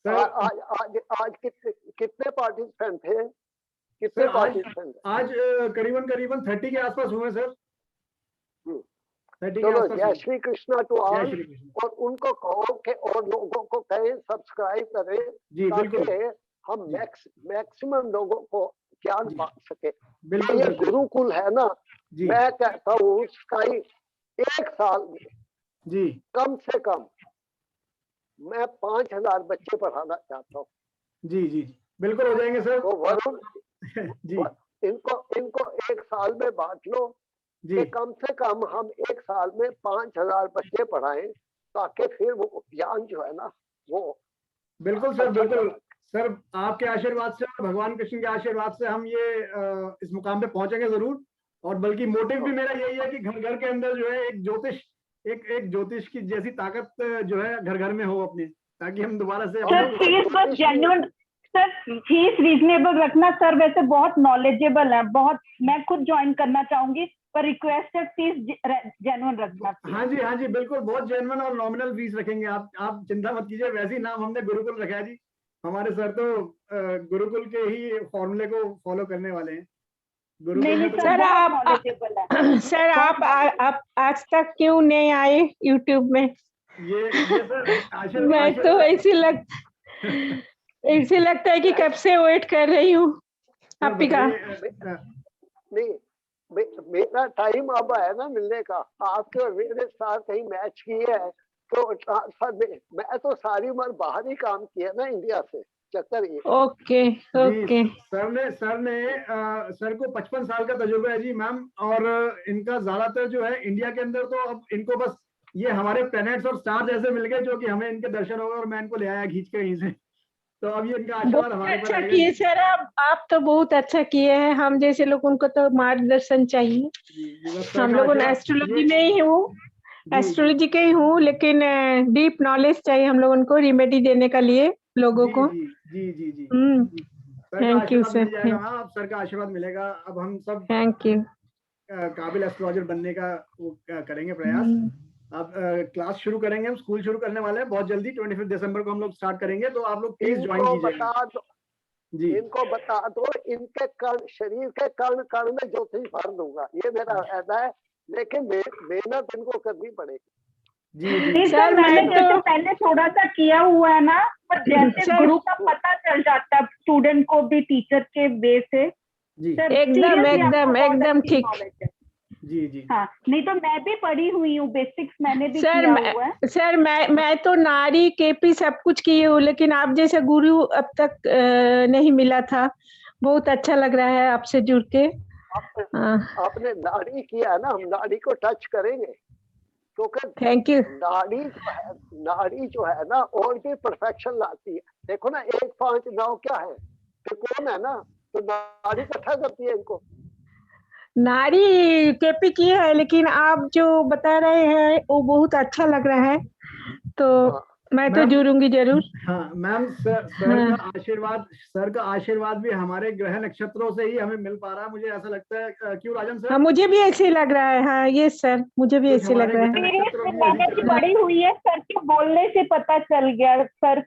आज आज आज कितने पार्टिसिपेंट थे? कितने सर पार्टिसिपेंट? आज करीबन 30 के आसपास हुए सर। 30 के चलो, आसपास जय श्री कृष्णा टू जय ऑल। श्री कृष्ण। और उनको कहो कि और लोगों को कहें सब्सक्राइब करें, जी बिल्कुल ताकि हम मैक्सिमम लोगों को ज्ञान पा सके। बिल्कुल ये सर, गुरुकुल है ना, जी मैं कहता हूँ स्काई एक साल में जी कम से कम मैं 5000 बच्चे पढ़ाना चाहता हूँ। जी जी बिल्कुल हो जाएंगे सर। तो वरुण जी इनको एक साल में बांट लो कि कम से कम हम एक साल में 5000 बच्चे पढ़ाएं, ताकि फिर वो ज्ञान जो है ना वो बिल्कुल सर अच्छा बिल्कुल चला। सर, आपके आशीर्वाद से और भगवान कृष्ण के आशीर्वाद से हम ये इस मुकाम पे पहुंचेंगे जरूर। और बल्कि मोटिव भी मेरा यही है कि घर घर के अंदर जो है एक ज्योतिष की जैसी ताकत जो है घर घर में हो अपने, ताकि हम दोबारा से सर फीस बस जेन्युइन, सर फीस रीजनेबल रखना सर। वैसे बहुत नॉलेजेबल है, बहुत, मैं खुद ज्वाइन करना चाहूंगी, पर रिक्वेस्ट है फीस जेन्युइन रखना। हाँ जी बिल्कुल, बहुत जेन्युइन और नॉमिनल फीस रखेंगे। आप चिंता मत कीजिए। वैसे ही नाम हमने गुरुकुल रखा है जी। हमारे सर तो गुरुकुल के ही फॉर्मूले को फॉलो करने वाले हैं। नहीं तो सर आप आज तक क्यों नहीं आए यूट्यूब में? ये सर मैं तो ऐसे लगता है कि कब से वेट कर रही हूँ आपकी का। नहीं, मेरा टाइम अब है ना मिलने का। आपके और मेरे साथ कहीं मैच किए है तो ट्रांसफर में, मैं तो सारी उम्र बाहर ही काम किया ना इंडिया से, चक्कर ये। Okay okay. सर को 55 साल का तजुर्बा है जी मैम। और इनका ज्यादातर जो है इंडिया के अंदर, तो अब इनको बस ये हमारे प्लैनेट्स और स्टार्स ऐसे मिल गए जो कि हमें इनके दर्शन हो गए और मैं इनको ले आया खींच के यहीं से। तो अब ये इनका आशीर्वाद हमारे ऊपर अच्छा किए सर, आप तो बहुत अच्छा किए हैं। हम जैसे लोगों को तो मार्गदर्शन चाहिए। हम लोग एस्ट्रोलॉजी में ही हूँ, एस्ट्रोलॉजी के ही हूँ, लेकिन डीप नॉलेज चाहिए हम लोगों को रेमेडी देने के लिए लोगों को। जी थैंक यू सर। सर का आशीर्वाद मिलेगा। अब हम सब थैंक यू काबिल एस्ट्रोलॉजर बनने का वो करेंगे प्रयास। अब क्लास शुरू करेंगे, हम स्कूल शुरू करने वाले हैं बहुत जल्दी। 25 दिसंबर को हम लोग स्टार्ट करेंगे, तो आप लोग प्लीज ज्वाइन कीजिएगा। जी इनको बता दो, इनके कर्ण, शरीर के कर्ण कर्ण में ज्योतिष भर दूंगा, ये मेरा वादा है। लेकिन मेहनत इनको करनी पड़ेगी। जी सर, मैंने जैसे पहले थोड़ा सा किया हुआ है ना, पर जैसे गुरु का पता चल जाता है स्टूडेंट को भी टीचर के वे से। एकदम ठीक। जी हाँ, नहीं तो मैं भी पढ़ी हुई हूँ, बेसिक्स मैंने भी किया हुआ है। सर मैं तो नारी केपी सब कुछ किए हूँ, लेकिन आप जैसा गुरु अब तक नहीं मिला था। बहुत अच्छा लग रहा है आपसे जुड़ के। आपने नाड़ी किया है ना, हम नाड़ी को टच करेंगे क्योंकि थैंक यू। नाड़ी जो है ना और भी परफेक्शन लाती है। देखो ना, 1 5 9 क्या है, त्रिकोण है ना, तो नाड़ी इकट्ठा करती है इनको। नारी केपी की है, लेकिन आप जो बता रहे हैं वो बहुत अच्छा लग रहा है, तो मैं तो जुड़ूंगी जरूर। हाँ मैम, सर का आशीर्वाद भी हमारे ग्रह नक्षत्रों से ही हमें मिल पा रहा है, मुझे ऐसा लगता है। क्यों राजन सर? हाँ, मुझे भी ऐसे लग रहा है। हाँ ये सर, मुझे भी ऐसे लग रहा है। मैंने भी पढ़ी हुई है, सर के बोलने से पता चल गया। सर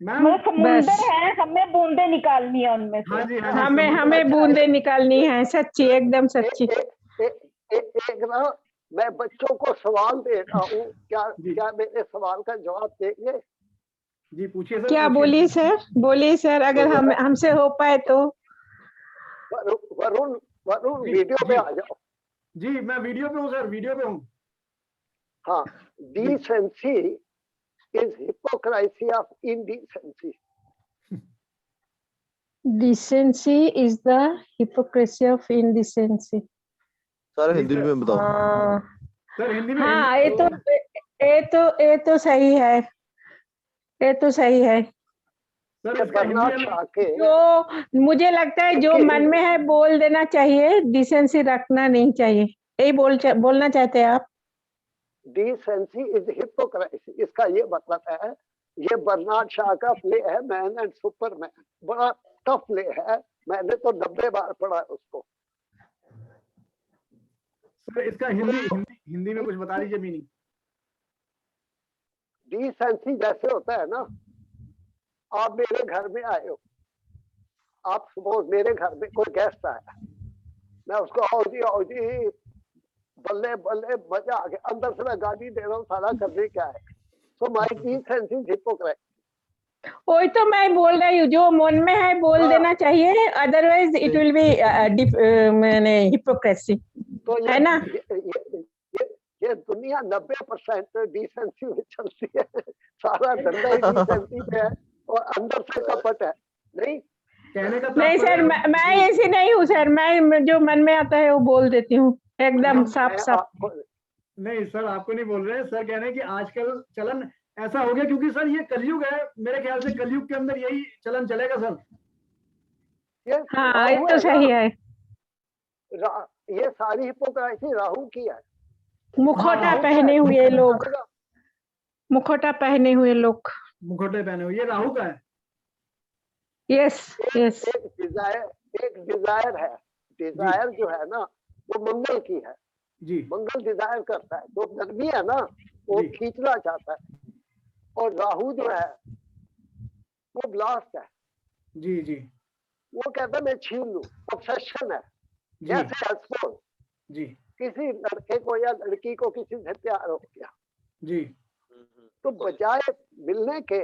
मतलब समुंदर है, हमें बूंदे निकालनी है उनमें से। हमें बूंदे निकालनी है। सच्ची, एकदम सच्ची। एक ना, मैं बच्चों को सवाल दे रहा हूँ, क्या मेरे सवाल का जवाब देंगे? जी पूछिए सर। क्या? बोलिए सर, अगर हमसे हो पाए तो। वरुण वीडियो पे आ जाओ। जी मैं वीडियो पे हूँ सर, वीडियो पे हूँ। हाँ, decency is hypocrisy of indecency. Decency is the hypocrisy of indecency. Sir Hindi में बताओ। सर हिंदी में। हाँ, ये तो सही है, ये तो सही है। जो मुझे लगता है जो मन में है बोल देना चाहिए, डिसेंसी रखना नहीं चाहिए। यही बोलना चाहते हैं आप? डिसेंसी इज हिपोक्रेसी, इसका ये मतलब है, ये बर्नार्ड शॉ का प्ले है मैन एंड सुपरमैन। बड़ा टफ प्ले है, मैंने तो 90 बार पढ़ा उसको। सर इसका हिंदी में कुछ बता दीजिए मीनिंग। डिसेंसी जैसे होता है ना, आप मेरे घर में आए हो, आप सपोज मेरे घर में कोई गेस्ट आया, मैं उसको आओ जी बल्ले बल्ले मजा आ गया, अंदर से मैं गाली दे रहा हूँ, सारा करने क्या है? So my decency is hypocrite. वही तो मैं बोल रही हूँ, जो मन में है बोल देना चाहिए, अदरवाइज इट विल बी मैंने हिपोक्रेसी, तो है ना? ये दुनिया 90% डिसेंसी में चलती है, सारा धंधा ही डिसेंसी पे है और अंदर से कपट है। नहीं कहने का नहीं सर, मैं ऐसी नहीं हूँ सर, मैं जो मन में आता है वो बोल देती हूँ एकदम साफ साफ। नहीं सर, आपको नहीं बोल रहे, सर कह रहे हैं कि आजकल चलन ऐसा हो गया, क्योंकि सर ये कलयुग है, मेरे ख्याल से कलयुग के अंदर यही चलन चलेगा सर। हाँ, ये तो सही है। ये सारी हिपोक्रेसी राहु की है। मुखौटा पहने हुए लोग, मुखौटा पहने हुए लोग, मुखौटे पहने हुए, ये राहु का है। Yes yes. एक डिजायर है, डिजायर जो है ना वो मंगल की है जी, मंगल डिजायर करता है, जो गर्मी है ना वो खींचना चाहता है, और राहु जो है वो ब्लास्ट है। जी जी, वो कहता है मैं छीन लूं, ऑब्सेशन है। जैसे जी, किसी लड़के को या लड़की को किसी से प्यार हो गया जी, तो बजाय मिलने के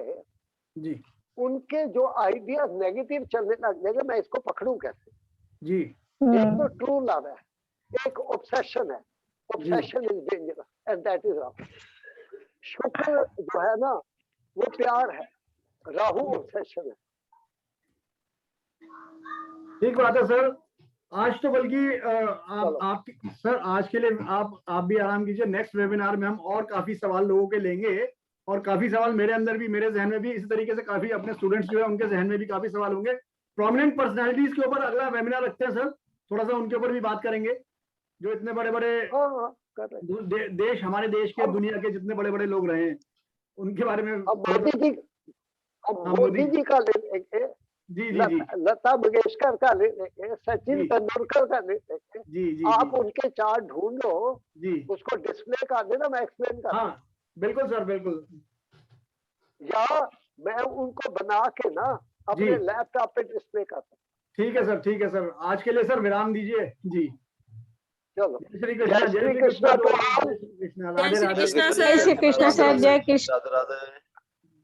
जी, उनके जो आइडियाज नेगेटिव चलने लग जाएंगे, मैं इसको पकड़ूं कैसे? जी, एक तो ट्रू लव है, एक ऑब्सेशन है, obsession is dangerous and that is Rahu. शुक्र जो है ना वो प्यार है, राहु ऑब्सेशन है। ठीक बात है सर। आज तो बल्कि आप सर आज के लिए आप भी आराम कीजिए, नेक्स्ट वेबिनार में हम और काफी सवाल लोगों के लेंगे, और काफी सवाल मेरे अंदर भी, मेरे जहन में भी, इसी तरीके से काफी अपने स्टूडेंट्स जो है उनके जहन में भी काफी सवाल होंगे। प्रोमिनेंट पर्सनैलिटीज के ऊपर अगला वेबिनार रखते हैं सर, थोड़ा सा उनके ऊपर भी बात करेंगे, जो इतने बड़े बड़े देश, हमारे देश के, दुनिया के जितने बड़े बड़े लोग रहे हैं उनके बारे में। मोदी जी का ले लेंगे, जी जी जी, लता मंगेशकर का ले लेंगे, सचिन तेंदुलकर का ले लेंगे। जी जी, आप उनके चार्ट ढूंढो जी, उसको डिस्प्ले कर देना, मैं एक्सप्लेन कर। हाँ बिल्कुल सर, बिल्कुल। या मैं उनको बना के ना अपने लैपटॉप पे डिस्प्ले करता। ठीक है सर, ठीक है सर, आज के लिए सर विराम दीजिए जी। चलो, जय श्री कृष्णा, जय श्री कृष्णा, राधे राधे, जय श्री कृष्णा सर, जय कृष्ण,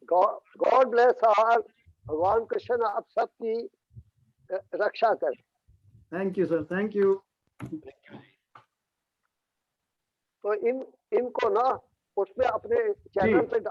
गॉड ब्लेस ऑल। भगवान कृष्ण आप सबकी रक्षा कर। Thank you sir, thank you. तो इनको ना उसमें अपने चैनल पे